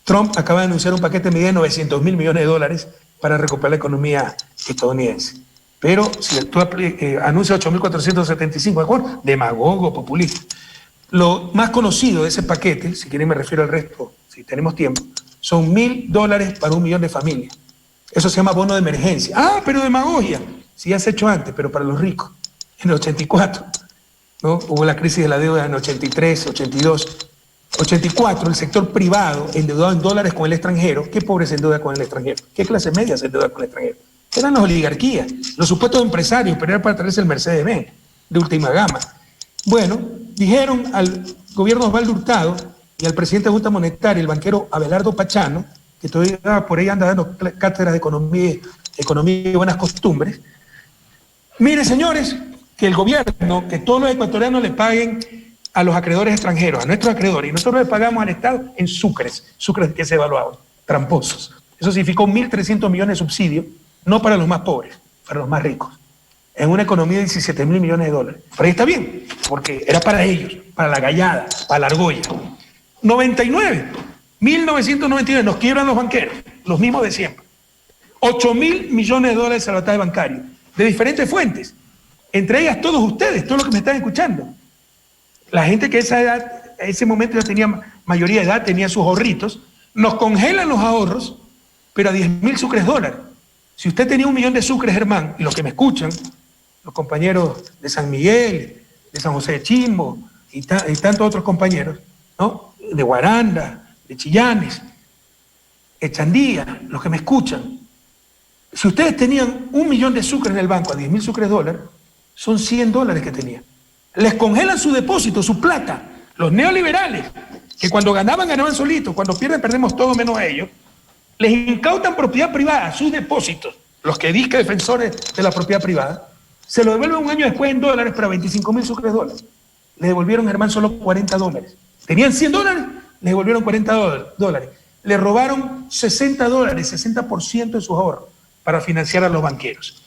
B: Trump acaba de anunciar un paquete de medidas de 900 mil millones de dólares para recuperar la economía estadounidense. Pero si tú anuncias 8.475, ¿de acuerdo? Demagogo, populista. Lo más conocido de ese paquete, si quieren me refiero al resto, si tenemos tiempo, son $1.000 para 1 millón de familias. Eso se llama bono de emergencia. Ah, pero demagogia. Sí, ya se ha hecho antes, pero para los ricos. En el 84, ¿no? Hubo la crisis de la deuda en 83, 82. 84, el sector privado endeudado en dólares con el extranjero. ¿Qué pobre se endeuda con el extranjero? ¿Qué clase media se endeuda con el extranjero? Eran las oligarquías, los supuestos empresarios, pero era para traerse el Mercedes-Benz de última gama. Bueno, dijeron al gobierno Osvaldo Hurtado y al presidente de Junta Monetaria, el banquero Abelardo Pachano, que todavía por ahí anda dando cátedras de economía y buenas costumbres. Miren, señores, que el gobierno, que todos los ecuatorianos le paguen a los acreedores extranjeros, a nuestros acreedores, y nosotros le pagamos al Estado en sucres que se evaluaban, tramposos. Eso significó 1.300 millones de subsidios, no para los más pobres, para los más ricos, en una economía de 17.000 millones de dólares. Pero ahí está bien, porque era para ellos, para la gallada, para la argolla. 1999, nos quiebran los banqueros, los mismos de siempre. 8.000 millones de dólares de salvataje bancario, de diferentes fuentes, entre ellas todos ustedes, todos los que me están escuchando. La gente que a esa edad, a ese momento ya tenía mayoría de edad, tenía sus ahorritos, nos congelan los ahorros, pero a 10.000 sucres dólares. Si usted tenía 1 millón de sucres, Germán, y los que me escuchan, los compañeros de San Miguel, de San José de Chimbo, y tantos otros compañeros, ¿no? De Guaranda, de Chillanes, de Chandía, los que me escuchan. Si ustedes tenían 1 millón de sucres en el banco a 10.000 sucres dólares, son 100 dólares que tenían. Les congelan su depósito, su plata. Los neoliberales, que cuando ganaban solitos, cuando pierden, perdemos todo menos a ellos, les incautan propiedad privada, sus depósitos, los que dizque defensores de la propiedad privada, se lo devuelven un año después en dólares para 25.000 sucres dólares. Le devolvieron, Germán, solo 40 dólares. Tenían 100 dólares, le devolvieron 40 dólares. Le robaron 60 dólares, 60% de sus ahorros para financiar a los banqueros.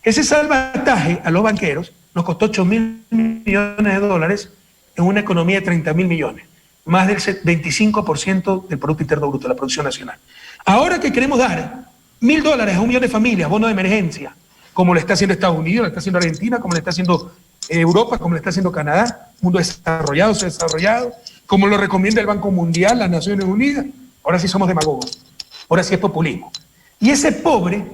B: Ese salvataje a los banqueros nos costó 8.000 millones de dólares en una economía de 30.000 millones, más del 25% del Producto Interno Bruto, de la producción nacional. Ahora que queremos dar 1.000 dólares a 1 millón de familias, bono de emergencia, como lo está haciendo Estados Unidos, lo está haciendo Argentina, como lo está haciendo Europa, como lo está haciendo Canadá, mundo desarrollado, subdesarrollado, como lo recomienda el Banco Mundial, las Naciones Unidas, ahora sí somos demagogos, ahora sí es populismo. Y ese pobre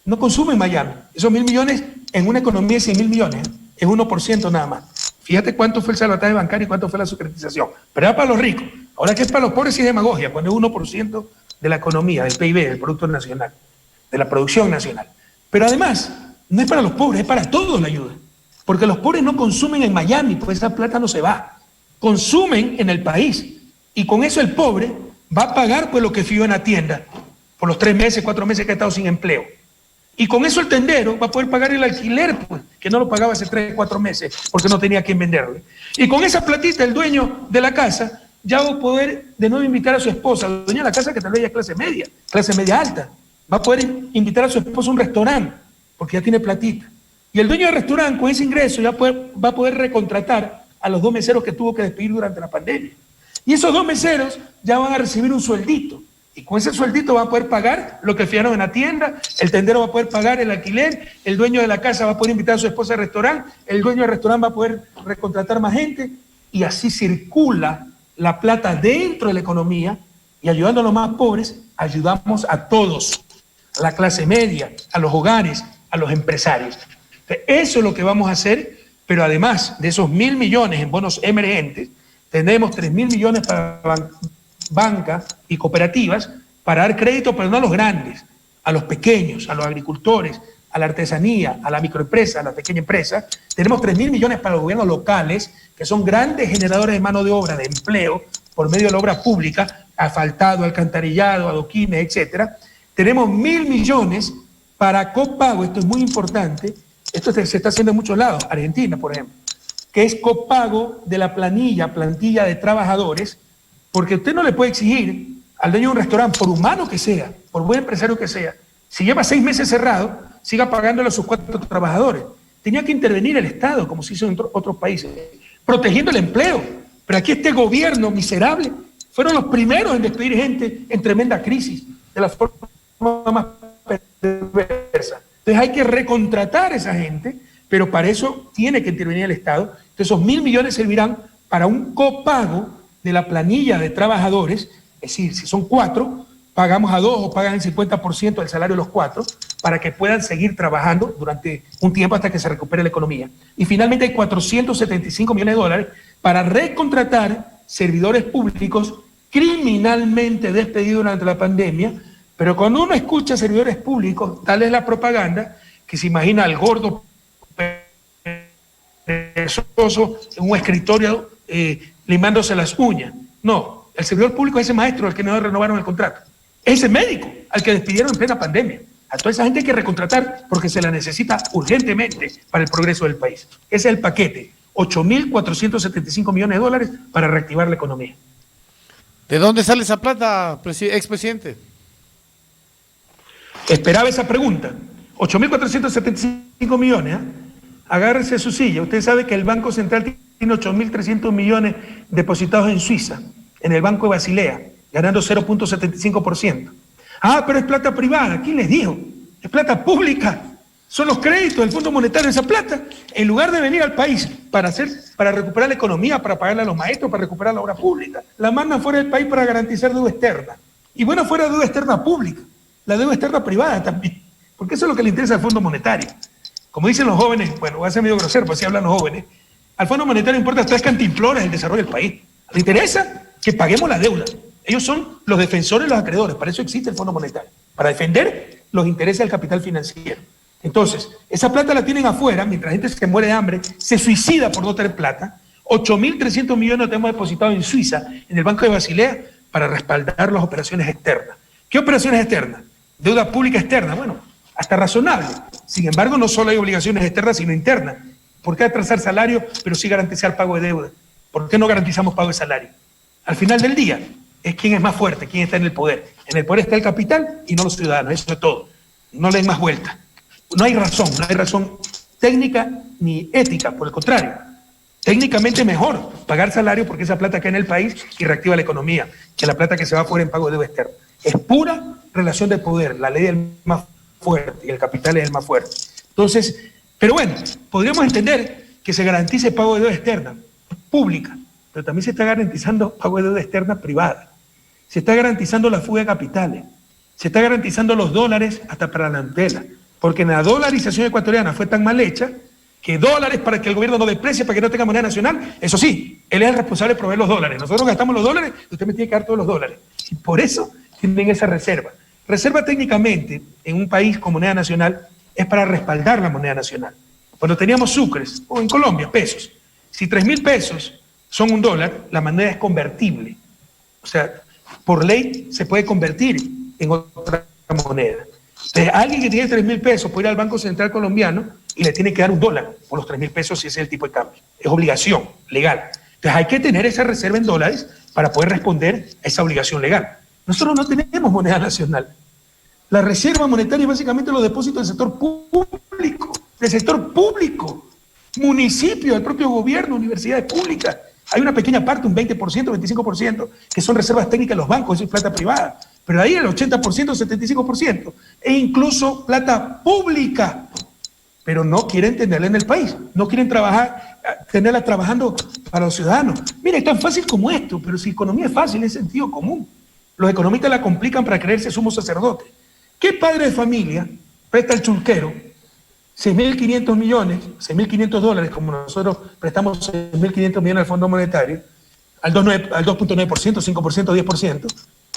B: no consume en Miami, esos 1.000 millones en una economía de 100.000 millones, es 1% nada más. Fíjate cuánto fue el salvataje bancario y cuánto fue la securitización. Pero era para los ricos. Ahora que es para los pobres sí es demagogia, cuando es 1% de la economía, del PIB, del Producto Nacional, de la producción nacional. Pero además, no es para los pobres, es para todos la ayuda. Porque los pobres no consumen en Miami, pues esa plata no se va. Consumen en el país. Y con eso el pobre va a pagar pues lo que fió en la tienda por los 3 meses, 4 meses que ha estado sin empleo. Y con eso el tendero va a poder pagar el alquiler, pues, que no lo pagaba hace 3, 4 meses porque no tenía a quien venderle. Y con esa platita el dueño de la casa ya va a poder de nuevo invitar a su esposa, el dueño de la casa que tal vez ya es clase media alta, va a poder invitar a su esposa a un restaurante porque ya tiene platita. Y el dueño del restaurante con ese ingreso ya va a poder recontratar a los 2 meseros que tuvo que despedir durante la pandemia. Y esos 2 meseros ya van a recibir un sueldito. Y con ese sueldito van a poder pagar lo que fiaron en la tienda, el tendero va a poder pagar el alquiler, el dueño de la casa va a poder invitar a su esposa al restaurante, el dueño del restaurante va a poder recontratar más gente y así circula la plata dentro de la economía y ayudando a los más pobres, ayudamos a todos, a la clase media, a los hogares, a los empresarios. Eso es lo que vamos a hacer, pero además de esos 1.000 millones en bonos emergentes, tenemos 3.000 millones para banca y cooperativas para dar crédito, pero no a los grandes, a los pequeños, a los agricultores, a la artesanía, a la microempresa, a la pequeña empresa. Tenemos 3.000 millones para los gobiernos locales, que son grandes generadores de mano de obra, de empleo, por medio de la obra pública, asfaltado, alcantarillado, adoquines, etcétera. Tenemos 1.000 millones para copago, esto es muy importante, esto se está haciendo en muchos lados, Argentina, por ejemplo, que es copago de la plantilla de trabajadores, porque usted no le puede exigir al dueño de un restaurante, por humano que sea, por buen empresario que sea, si lleva 6 meses cerrado, siga pagándole a sus 4 trabajadores. Tenía que intervenir el Estado, como se hizo en otros países, protegiendo el empleo. Pero aquí este gobierno miserable fueron los primeros en despedir gente en tremenda crisis, de la forma más perversa. Entonces hay que recontratar a esa gente, pero para eso tiene que intervenir el Estado. Entonces esos 1.000 millones servirán para un copago de la planilla de trabajadores, es decir, si son 4, pagamos a 2 o pagan el 50% del salario de los 4 para que puedan seguir trabajando durante un tiempo hasta que se recupere la economía. Y finalmente hay 475 millones de dólares para recontratar servidores públicos criminalmente despedidos durante la pandemia, pero cuando uno escucha servidores públicos, tal es la propaganda que se imagina al gordo perezoso en un escritorio limándose las uñas. No, el servidor público es ese maestro al que no renovaron el contrato. Es ese médico al que despidieron en plena pandemia. A toda esa gente hay que recontratar porque se la necesita urgentemente para el progreso del país. Ese es el paquete, 8.475 millones de dólares para reactivar la economía.
A: ¿De dónde sale esa plata, expresidente?
B: Esperaba esa pregunta. 8.475 millones, ¿eh? Agárrese a su silla. Usted sabe que el Banco Central tiene 8.300 millones depositados en Suiza, en el Banco de Basilea, ganando 0.75%. Ah, pero es plata privada. ¿Quién les dijo? Es plata pública. Son los créditos del Fondo Monetario. Esa plata, en lugar de venir al país para recuperar la economía, para pagarle a los maestros, para recuperar la obra pública, la mandan fuera del país para garantizar deuda externa. Y bueno, fuera deuda externa pública, la deuda externa privada también. Porque eso es lo que le interesa al Fondo Monetario. Como dicen los jóvenes, bueno, voy a ser medio grosero, pues así hablan los jóvenes, al Fondo Monetario importa 3 cantimploras el desarrollo del país. Le interesa que paguemos la deuda. Ellos son los defensores y los acreedores, para eso existe el Fondo Monetario, para defender los intereses del capital financiero. Entonces, esa plata la tienen afuera, mientras la gente se muere de hambre, se suicida por no tener plata. 8.300 millones tenemos depositados en Suiza, en el Banco de Basilea, para respaldar las operaciones externas. ¿Qué operaciones externas? Deuda pública externa, bueno, hasta razonable. Sin embargo, no solo hay obligaciones externas, sino internas. ¿Por qué atrasar salario, pero sí garantizar pago de deuda? ¿Por qué no garantizamos pago de salario? Al final del día, es quién es más fuerte, quién está en el poder. En el poder está el capital y no los ciudadanos, eso es todo. No le den más vuelta. No hay razón técnica ni ética, por el contrario. Técnicamente mejor pagar salario porque esa plata cae en el país y reactiva la economía, que la plata que se va fuera en pago de deuda externa. Es pura relación de poder, la ley es el más fuerte y el capital es el más fuerte. Entonces, pero bueno, podríamos entender que se garantice pago de deuda externa pública, pero también se está garantizando pago de deuda externa privada. Se está garantizando la fuga de capitales, se está garantizando los dólares hasta para la antela, porque la dolarización ecuatoriana fue tan mal hecha que dólares para que el gobierno no deprecie, para que no tenga moneda nacional, eso sí, él es el responsable de proveer los dólares. Nosotros gastamos los dólares, usted me tiene que dar todos los dólares. Y por eso tienen esa reserva. Reserva técnicamente en un país con moneda nacional es para respaldar la moneda nacional. Cuando teníamos sucres, o en Colombia, pesos, si 3.000 pesos son $1, la moneda es convertible. O sea, por ley se puede convertir en otra moneda. Entonces, alguien que tiene 3.000 pesos puede ir al Banco Central colombiano y le tiene que dar $1 por los 3.000 pesos si ese es el tipo de cambio. Es obligación legal. Entonces hay que tener esa reserva en dólares para poder responder a esa obligación legal. Nosotros no tenemos moneda nacional. La reserva monetaria es básicamente los depósitos del sector público, municipio, el propio gobierno, universidades públicas. Hay una pequeña parte, un 20%, 25%, que son reservas técnicas de los bancos, eso es plata privada. Pero ahí el 80%, 75%, e incluso plata pública. Pero no quieren tenerla en el país, no quieren tenerla trabajando para los ciudadanos. Mira, es tan fácil como esto, pero si economía es fácil, es sentido común. Los economistas la complican para creerse sumo sacerdote. ¿Qué padre de familia presta al chulquero 6.500 millones, 6.500 dólares, como nosotros prestamos 6.500 millones al Fondo Monetario, al 2.9%, 5%, 10%,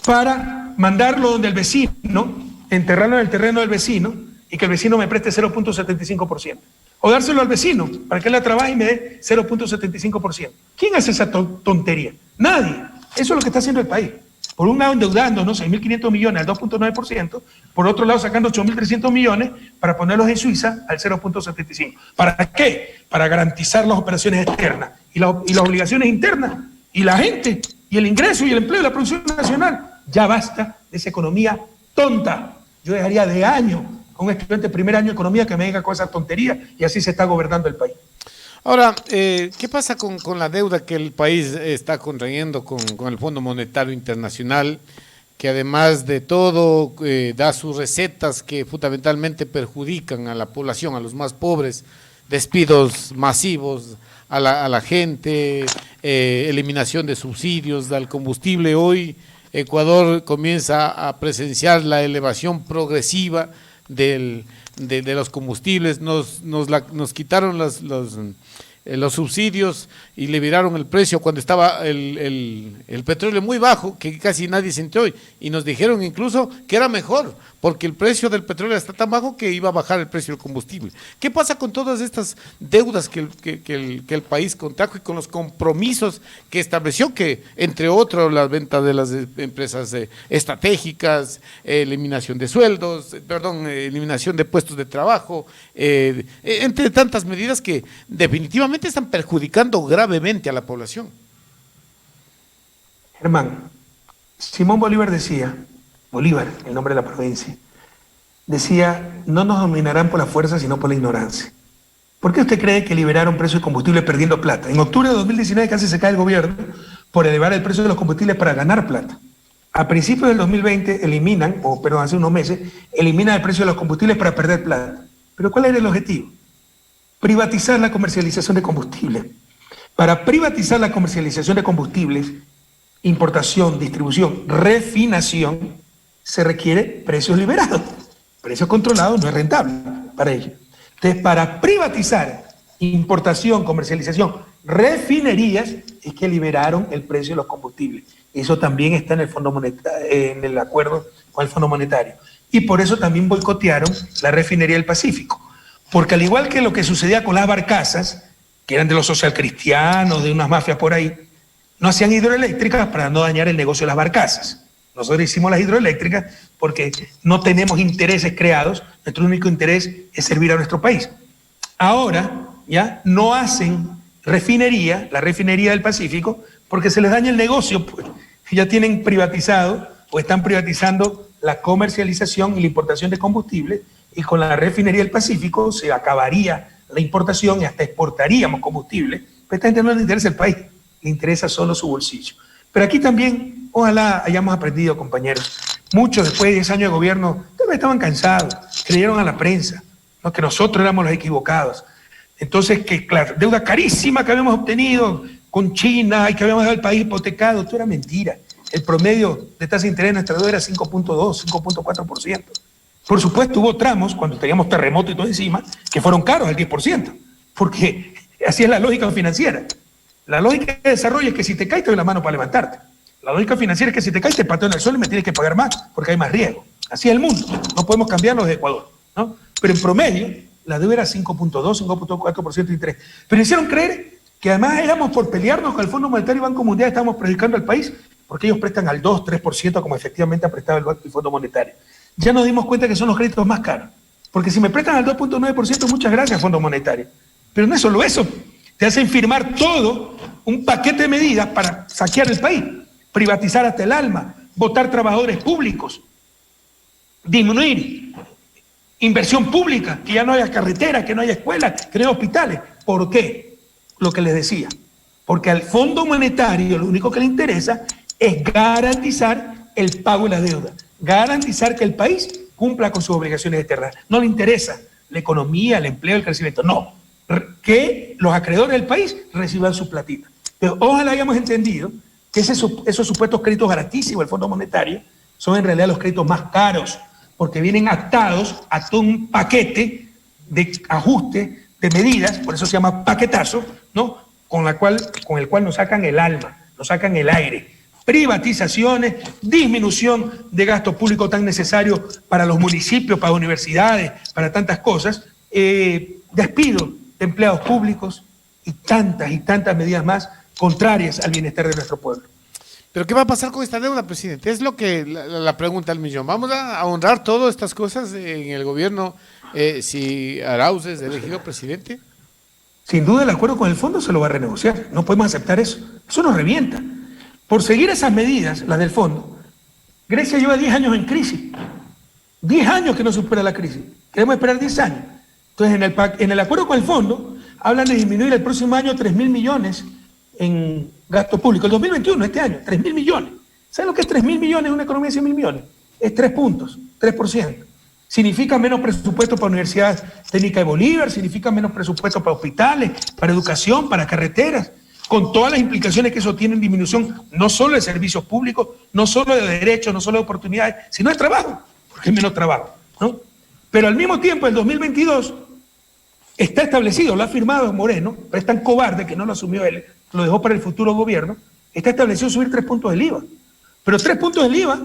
B: para mandarlo donde el vecino, enterrarlo en el terreno del vecino y que el vecino me preste 0.75%? O dárselo al vecino para que él la trabaje y me dé 0.75%. ¿Quién hace esa tontería? Nadie. Eso es lo que está haciendo el país. Por un lado endeudándonos 6.500 millones al 2.9%, por otro lado sacando 8.300 millones para ponerlos en Suiza al 0.75%. ¿Para qué? Para garantizar las operaciones externas y las obligaciones internas y la gente y el ingreso y el empleo y la producción nacional. Ya basta de esa economía tonta. Yo dejaría de año a un estudiante de primer año de economía que me diga con esa tontería y así se está gobernando el país.
A: Ahora, ¿qué pasa con la deuda que el país está contrayendo con el Fondo Monetario Internacional, que además de todo da sus recetas que fundamentalmente perjudican a la población, a los más pobres, despidos masivos a la gente, eliminación de subsidios al combustible? Hoy Ecuador comienza a presenciar la elevación progresiva de los combustibles, nos quitaron los subsidios y le viraron el precio cuando estaba el petróleo muy bajo, que casi nadie sintió, y nos dijeron incluso que era mejor, porque el precio del petróleo está tan bajo que iba a bajar el precio del combustible. ¿Qué pasa con todas estas deudas que el país contrajo y con los compromisos que estableció, que entre otros la venta de las empresas estratégicas, eliminación de sueldos, eliminación de puestos de trabajo, entre tantas medidas que definitivamente están perjudicando gravemente a la población?
B: Germán, Simón Bolívar decía, Bolívar, el nombre de la provincia, decía, no nos dominarán por la fuerza, sino por la ignorancia. ¿Por qué usted cree que liberaron precios de combustible perdiendo plata? En octubre de 2019 casi se cae el gobierno por elevar el precio de los combustibles para ganar plata. A principios del 2020 hace unos meses, eliminan el precio de los combustibles para perder plata. ¿Pero cuál era el objetivo? Privatizar la comercialización de combustibles. Para privatizar la comercialización de combustibles, importación, distribución, refinación, se requiere precios liberados. Precios controlados no es rentable para ellos. Entonces, para privatizar importación, comercialización, refinerías, es que liberaron el precio de los combustibles. Eso también está en el Fondo Monetario, en el acuerdo con el Fondo Monetario. Y por eso también boicotearon la refinería del Pacífico. Porque al igual que lo que sucedía con las barcazas, que eran de los socialcristianos, de unas mafias por ahí, no hacían hidroeléctricas para no dañar el negocio de las barcazas. Nosotros hicimos las hidroeléctricas porque no tenemos intereses creados, nuestro único interés es servir a nuestro país. Ahora ya no hacen refinería, la refinería del Pacífico, porque se les daña el negocio, pues. Ya tienen privatizado o están privatizando la comercialización y la importación de combustible, y con la refinería del Pacífico se acabaría la importación y hasta exportaríamos combustible. Pero a esta gente no le interesa el país, le interesa solo su bolsillo. Pero aquí también, ojalá hayamos aprendido, compañeros. Muchos después de 10 años de gobierno, tal vez estaban cansados, creyeron a la prensa, ¿no? Que nosotros éramos los equivocados. Entonces, que la deuda carísima que habíamos obtenido con China y que habíamos dejado el país hipotecado, esto era mentira. El promedio de tasa de interés de nuestra deuda era 5.2, 5.4%. Por supuesto, hubo tramos, cuando teníamos terremoto y todo encima, que fueron caros al 10%, porque así es la lógica financiera. La lógica de desarrollo es que si te caes te doy la mano para levantarte. La lógica financiera es que si te caes te pateo en el suelo y me tienes que pagar más porque hay más riesgo. Así es el mundo. No podemos cambiarlo de Ecuador, ¿no? Pero en promedio la deuda era 5.2, 5.4% de interés. Pero hicieron creer que además éramos por pelearnos con el Fondo Monetario y Banco Mundial, estábamos perjudicando al país porque ellos prestan al 2, 3% como efectivamente ha prestado el Fondo Monetario. Ya nos dimos cuenta que son los créditos más caros. Porque si me prestan al 2.9%, muchas gracias, Fondo Monetario. Pero no es solo eso. Te hacen firmar todo un paquete de medidas para saquear el país, privatizar hasta el alma, votar trabajadores públicos, disminuir inversión pública, que ya no haya carreteras, que no haya escuelas, que no haya hospitales. ¿Por qué? Lo que les decía. Porque al Fondo Monetario lo único que le interesa es garantizar el pago de la deuda, garantizar que el país cumpla con sus obligaciones externas. No le interesa la economía, el empleo, el crecimiento, no. Que los acreedores del país reciban su platita. Pero ojalá hayamos entendido que esos supuestos créditos gratísimos del Fondo Monetario son en realidad los créditos más caros, porque vienen atados a todo un paquete de ajuste, de medidas, por eso se llama paquetazo, ¿no? Con el cual nos sacan el alma, nos sacan el aire. Privatizaciones, disminución de gasto público tan necesario para los municipios, para universidades, para tantas cosas, despido de empleados públicos y tantas medidas más contrarias al bienestar de nuestro pueblo.
A: ¿Pero qué va a pasar con esta deuda, presidente? Es lo que la pregunta del millón. ¿Vamos a honrar todas estas cosas en el gobierno si Arauz es elegido presidente?
B: Sin duda el acuerdo con el fondo se lo va a renegociar. No podemos aceptar eso. Eso nos revienta. Por seguir esas medidas, las del fondo, Grecia lleva 10 años en crisis. 10 años que no supera la crisis. Queremos esperar 10 años. Entonces, en el acuerdo con el fondo, hablan de disminuir el próximo año 3.000 millones en gasto público. El 2021, este año, 3.000 millones. ¿Saben lo que es 3.000 millones en una economía de 100.000 millones? Es 3 puntos, 3%. Significa menos presupuesto para Universidad Técnica de Bolívar, significa menos presupuesto para hospitales, para educación, para carreteras. con todas las implicaciones que eso tiene en disminución, no solo de servicios públicos, no solo de derechos, no solo de oportunidades, sino de trabajo, porque hay menos trabajo, ¿no? Pero al mismo tiempo, el 2022 está establecido, lo ha firmado Moreno, pero es tan cobarde que no lo asumió él, lo dejó para el futuro gobierno, está establecido subir 3 puntos del IVA. Pero 3 puntos del IVA,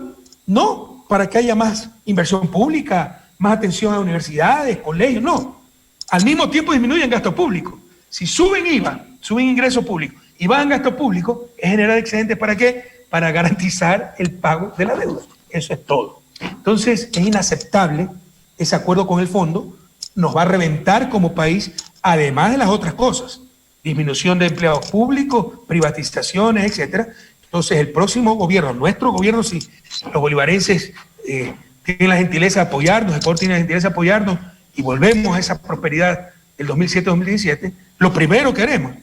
B: no para que haya más inversión pública, más atención a universidades, colegios, no. Al mismo tiempo disminuyen gasto público. Si suben IVA, suben ingreso público y bajan gasto público, es generar excedentes ¿para qué? Para garantizar el pago de la deuda. Eso es todo. Entonces, es inaceptable ese acuerdo con el fondo, nos va a reventar como país, además de las otras cosas, disminución de empleados públicos, privatizaciones, etcétera. Entonces, el próximo gobierno, nuestro gobierno, si los bolivarenses tienen la gentileza de apoyarnos, Ecuador tiene la gentileza de apoyarnos y volvemos a esa prosperidad del 2007-2017, lo primero que haremos,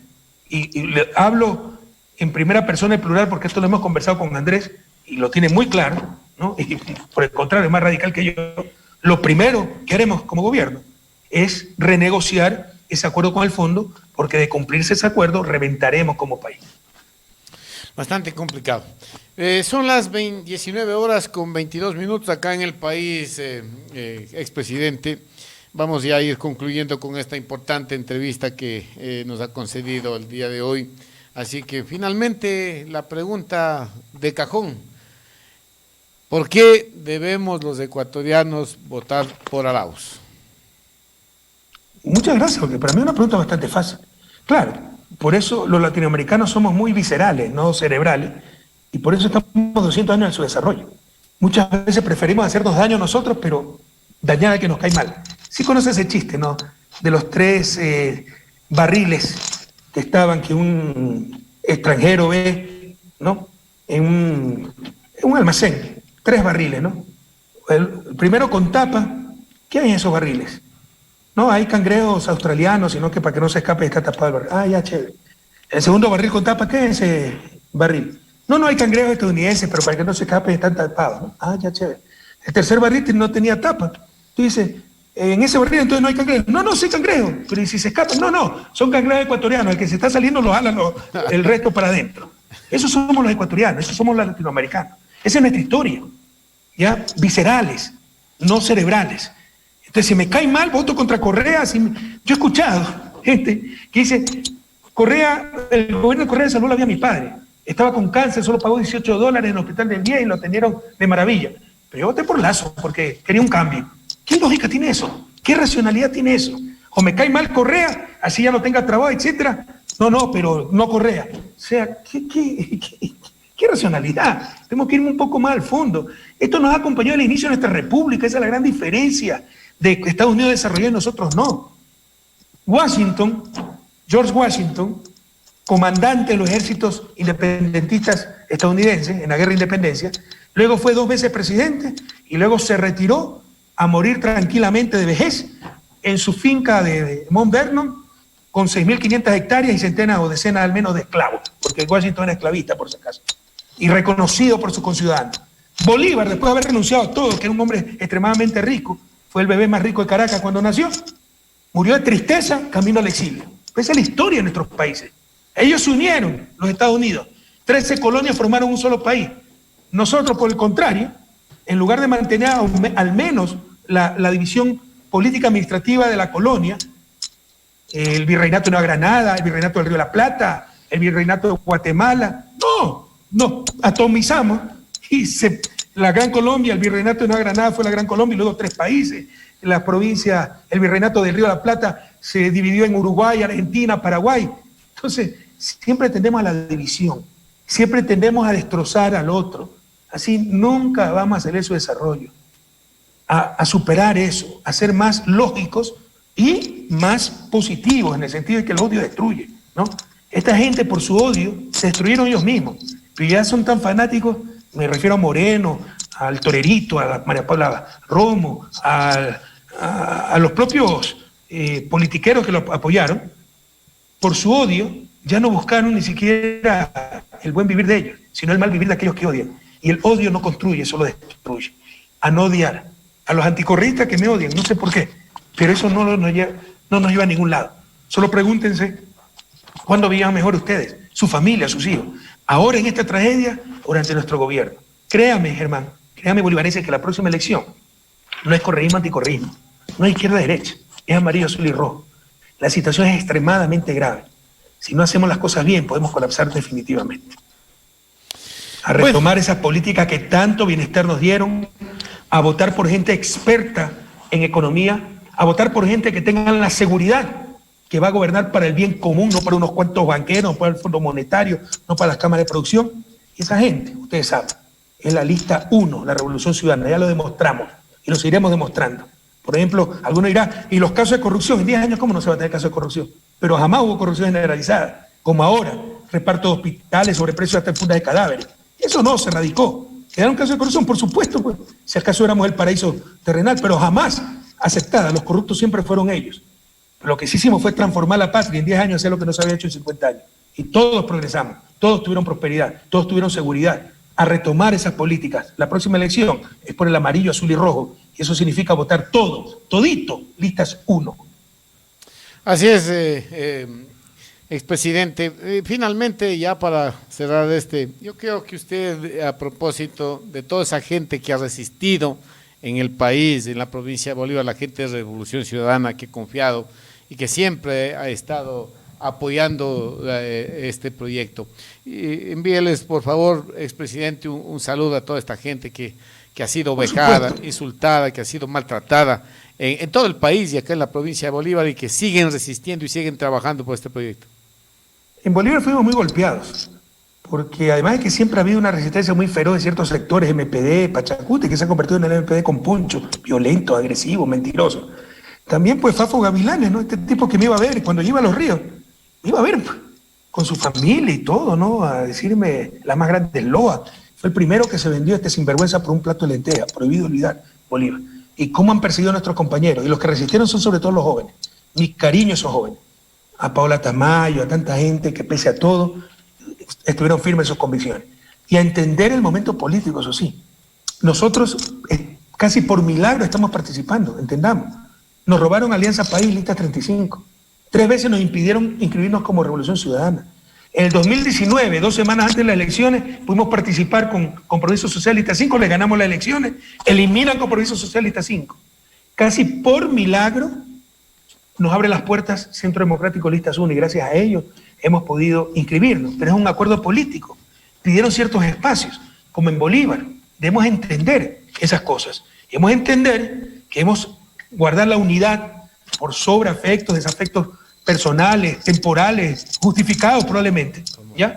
B: y le hablo en primera persona y plural porque esto lo hemos conversado con Andrés y lo tiene muy claro, ¿no? Y por el contrario, es más radical que yo, lo primero que haremos como gobierno es renegociar ese acuerdo con el fondo, porque de cumplirse ese acuerdo reventaremos como país.
A: Bastante complicado. Son las 19 horas con 22 minutos acá en el país, expresidente. Vamos ya a ir concluyendo con esta importante entrevista que nos ha concedido el día de hoy. Así que finalmente la pregunta de cajón: ¿por qué debemos los ecuatorianos votar por Arauz?
B: Muchas gracias, porque para mí es una pregunta bastante fácil. Claro, por eso los latinoamericanos somos muy viscerales, no cerebrales, y por eso estamos 200 años en su desarrollo. Muchas veces preferimos hacernos daño a nosotros, pero dañar a que nos cae mal. Sí conoce ese chiste, ¿no? De los 3 barriles que estaban, que un extranjero ve, ¿no? En un almacén, 3 barriles, ¿no? El primero con tapa, ¿qué hay en esos barriles? No, hay cangrejos australianos, sino que para que no se escape está tapado el barril. Ah, ya, chévere. El segundo barril con tapa, ¿qué es ese barril? No, hay cangrejos estadounidenses, pero para que no se escape están tapados, ¿no? Ah, ya, chévere. El tercer barril no tenía tapa. Tú dices, en ese barril entonces no hay cangrejos. No, sí cangrejos, pero ¿y si se escapan? No, son cangrejos ecuatorianos. El que se está saliendo lo jalan el resto para adentro. Esos somos los ecuatorianos, esos somos los latinoamericanos. Esa es nuestra historia, ¿ya? Viscerales, no cerebrales. Entonces, si me cae mal, voto contra Correa. Yo he escuchado gente que dice, Correa, el gobierno de Correa salvó la vida a mi padre. Estaba con cáncer, solo pagó $18 en el hospital del día y lo atendieron de maravilla. Pero yo voté por Lazo porque quería un cambio. ¿Qué lógica tiene eso? ¿Qué racionalidad tiene eso? O me cae mal Correa, así ya no tenga trabajo, etcétera. No, pero no Correa. O sea, ¿qué racionalidad? Tenemos que irme un poco más al fondo. Esto nos ha acompañado al inicio de nuestra república, esa es la gran diferencia de Estados Unidos desarrollado y nosotros no. George Washington, comandante de los ejércitos independentistas estadounidenses en la guerra de independencia, luego fue 2 veces presidente y luego se retiró a morir tranquilamente de vejez en su finca de Mount Vernon con 6.500 hectáreas y centenas o decenas al menos de esclavos, porque Washington era esclavista por si acaso, y reconocido por sus conciudadanos. Bolívar, después de haber renunciado a todo, que era un hombre extremadamente rico, fue el bebé más rico de Caracas cuando nació, murió de tristeza camino al exilio. Esa es la historia de nuestros países. Ellos se unieron, los Estados Unidos. 13 colonias formaron un solo país. Nosotros, por el contrario, en lugar de mantener al menos la división política administrativa de la colonia, el virreinato de Nueva Granada, el virreinato del Río de la Plata, el virreinato de Guatemala, no, atomizamos y la Gran Colombia, el virreinato de Nueva Granada fue la Gran Colombia y luego 3 países. La provincia, el virreinato del Río de la Plata se dividió en Uruguay, Argentina, Paraguay. Entonces, siempre tendemos a la división, siempre tendemos a destrozar al otro. Así nunca vamos a hacer su desarrollo, a superar eso, a ser más lógicos y más positivos, en el sentido de que el odio destruye, ¿no? Esta gente por su odio se destruyeron ellos mismos, pero ya son tan fanáticos, me refiero a Moreno, al Torerito, a María Paula Romo, a los propios politiqueros que lo apoyaron, por su odio ya no buscaron ni siquiera el buen vivir de ellos, sino el mal vivir de aquellos que odian. Y el odio no construye, solo destruye. A no odiar. A los anticorristas que me odian, no sé por qué, pero eso no nos lleva a ningún lado. Solo pregúntense cuándo vivían mejor ustedes, su familia, sus hijos. Ahora en esta tragedia, durante nuestro gobierno. Créame, Germán, créame, bolivarenses, que la próxima elección no es correísmo anticorreísmo, no es izquierda-derecha, es amarillo, azul y rojo. La situación es extremadamente grave. Si no hacemos las cosas bien, podemos colapsar definitivamente. A retomar esas políticas que tanto bienestar nos dieron, a votar por gente experta en economía, a votar por gente que tenga la seguridad que va a gobernar para el bien común, no para unos cuantos banqueros, no para el Fondo Monetario, no para las cámaras de producción. Y esa gente, ustedes saben, es la lista 1, la Revolución Ciudadana, ya lo demostramos y lo seguiremos demostrando. Por ejemplo, alguno dirá, ¿y los casos de corrupción? En 10 años, ¿cómo no se va a tener casos de corrupción? Pero jamás hubo corrupción generalizada, como ahora, reparto de hospitales, sobreprecio hasta en fundas de cadáveres. Eso no se radicó. ¿Quedaron casos de corrupción? Por supuesto, pues, si acaso éramos el paraíso terrenal, pero jamás aceptada. Los corruptos siempre fueron ellos. Lo que sí hicimos fue transformar la patria en 10 años, hacer lo que no se había hecho en 50 años. Y todos progresamos, todos tuvieron prosperidad, todos tuvieron seguridad. A retomar esas políticas. La próxima elección es por el amarillo, azul y rojo. Y eso significa votar todos, todito, listas 1.
A: Así es, expresidente. Finalmente, ya para cerrar yo creo que usted, a propósito de toda esa gente que ha resistido en el país, en la provincia de Bolívar, la gente de Revolución Ciudadana que ha confiado y que siempre ha estado apoyando este proyecto. Y envíeles, por favor, expresidente, un saludo a toda esta gente que ha sido becada, insultada, que ha sido maltratada en todo el país y acá en la provincia de Bolívar, y que siguen resistiendo y siguen trabajando por este proyecto.
B: En Bolívar fuimos muy golpeados, porque además de que siempre ha habido una resistencia muy feroz de ciertos sectores, MPD, Pachacuti, que se ha convertido en el MPD con puncho, violento, agresivo, mentiroso. También pues Fafo Gavilanes, ¿no? Este tipo que me iba a ver cuando yo iba a Los Ríos, me iba a ver con su familia y todo, ¿no? A decirme la más grande loa. Fue el primero que se vendió este sinvergüenza por un plato de lentejas, prohibido olvidar, Bolívar. Y cómo han perseguido a nuestros compañeros. Y los que resistieron son sobre todo los jóvenes. Mi cariño a esos jóvenes. A Paola Tamayo, a tanta gente que pese a todo, estuvieron firmes en sus convicciones. Y a entender el momento político, eso sí. Nosotros casi por milagro estamos participando, entendamos. Nos robaron Alianza País, lista 35. 3 veces nos impidieron inscribirnos como Revolución Ciudadana. En el 2019, 2 semanas antes de las elecciones, pudimos participar con Compromiso Social Lista 5, le ganamos las elecciones, eliminan Compromiso Social Lista 5. Casi por milagro nos abre las puertas Centro Democrático Listas 1 y gracias a ellos hemos podido inscribirnos. Pero es un acuerdo político. Pidieron ciertos espacios, como en Bolívar. Debemos entender esas cosas. Debemos entender que debemos guardar la unidad por sobre afectos, desafectos personales, temporales, justificados probablemente, ¿ya?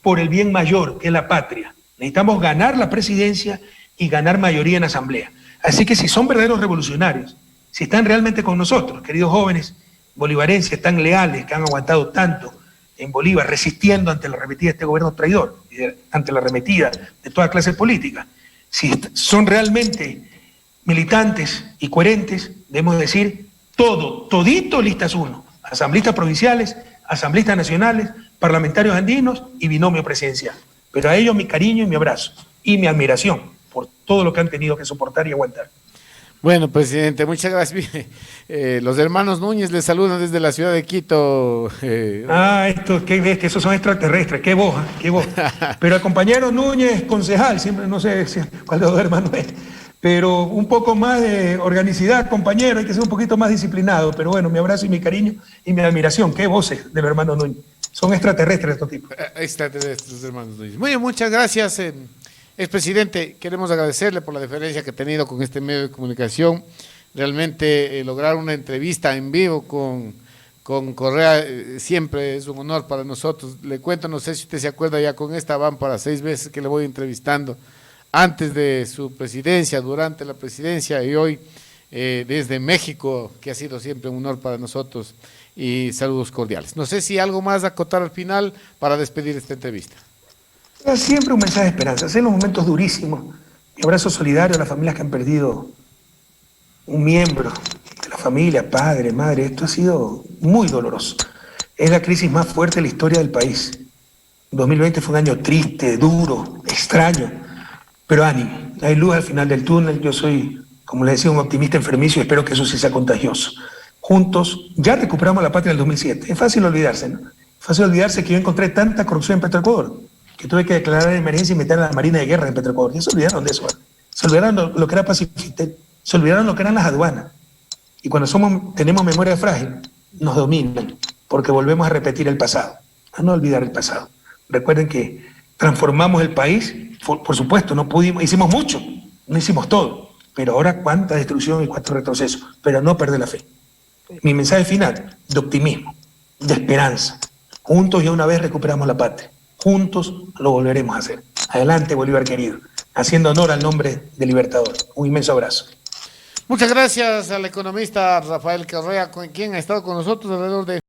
B: Por el bien mayor, que es la patria. Necesitamos ganar la presidencia y ganar mayoría en asamblea. Así que si son verdaderos revolucionarios, si están realmente con nosotros, queridos jóvenes bolivarenses tan leales, que han aguantado tanto en Bolívar, resistiendo ante la arremetida de este gobierno traidor, ante la arremetida de toda clase política, si son realmente militantes y coherentes, debemos decir todito listas 1. Asambleístas provinciales, asambleístas nacionales, parlamentarios andinos y binomio presidencial. Pero a ellos mi cariño y mi abrazo y mi admiración por todo lo que han tenido que soportar y aguantar.
A: Bueno, presidente, muchas gracias. Los hermanos Núñez les saludan desde la ciudad de Quito.
B: Esto, ¿qué ves? Que esos son extraterrestres, qué boja, qué boja. Pero el compañero Núñez, concejal, siempre no sé cuál de los hermanos es. Pero un poco más de organicidad, compañero, hay que ser un poquito más disciplinado. Pero bueno, mi abrazo y mi cariño y mi admiración. Qué voces de los hermanos Núñez. Son extraterrestres estos tipos.
A: Extraterrestres, hermanos Núñez. Muy bien, muchas gracias, expresidente. Queremos agradecerle por la deferencia que ha tenido con este medio de comunicación. Realmente lograr una entrevista en vivo con Correa siempre es un honor para nosotros. Le cuento, no sé si usted se acuerda, ya con esta van para 6 veces que le voy entrevistando. Antes de su presidencia, durante la presidencia y hoy desde México, que ha sido siempre un honor para nosotros, y saludos cordiales. No sé si algo más a acotar al final para despedir esta entrevista.
B: Siempre un mensaje de esperanza, en los momentos durísimos. Mi abrazo solidario a las familias que han perdido un miembro de la familia, padre, madre. Esto ha sido muy doloroso. Es la crisis más fuerte de la historia del país. 2020 fue un año triste, duro, extraño. Pero ánimo, hay luz al final del túnel. Yo soy, como le decía, un optimista enfermizo y espero que eso sí sea contagioso. Juntos, ya recuperamos la patria del 2007. Es fácil olvidarse, ¿no? Fácil olvidarse que yo encontré tanta corrupción en Petroecuador que tuve que declarar emergencia y meter a la Marina de Guerra en Petroecuador. Ya se olvidaron de eso. Se olvidaron lo que era Pacifitel, se olvidaron lo que eran las aduanas. Y cuando tenemos memoria frágil, nos dominan, porque volvemos a repetir el pasado, a no olvidar el pasado. Recuerden que transformamos el país, por supuesto, no pudimos, hicimos mucho, no hicimos todo, pero ahora cuánta destrucción y cuánto retroceso, pero no perder la fe. Mi mensaje final, de optimismo, de esperanza. Juntos ya una vez recuperamos la patria, juntos lo volveremos a hacer. Adelante, Bolívar querido, haciendo honor al nombre del Libertador. Un inmenso abrazo.
A: Muchas gracias al economista Rafael Correa, quien ha estado con nosotros alrededor de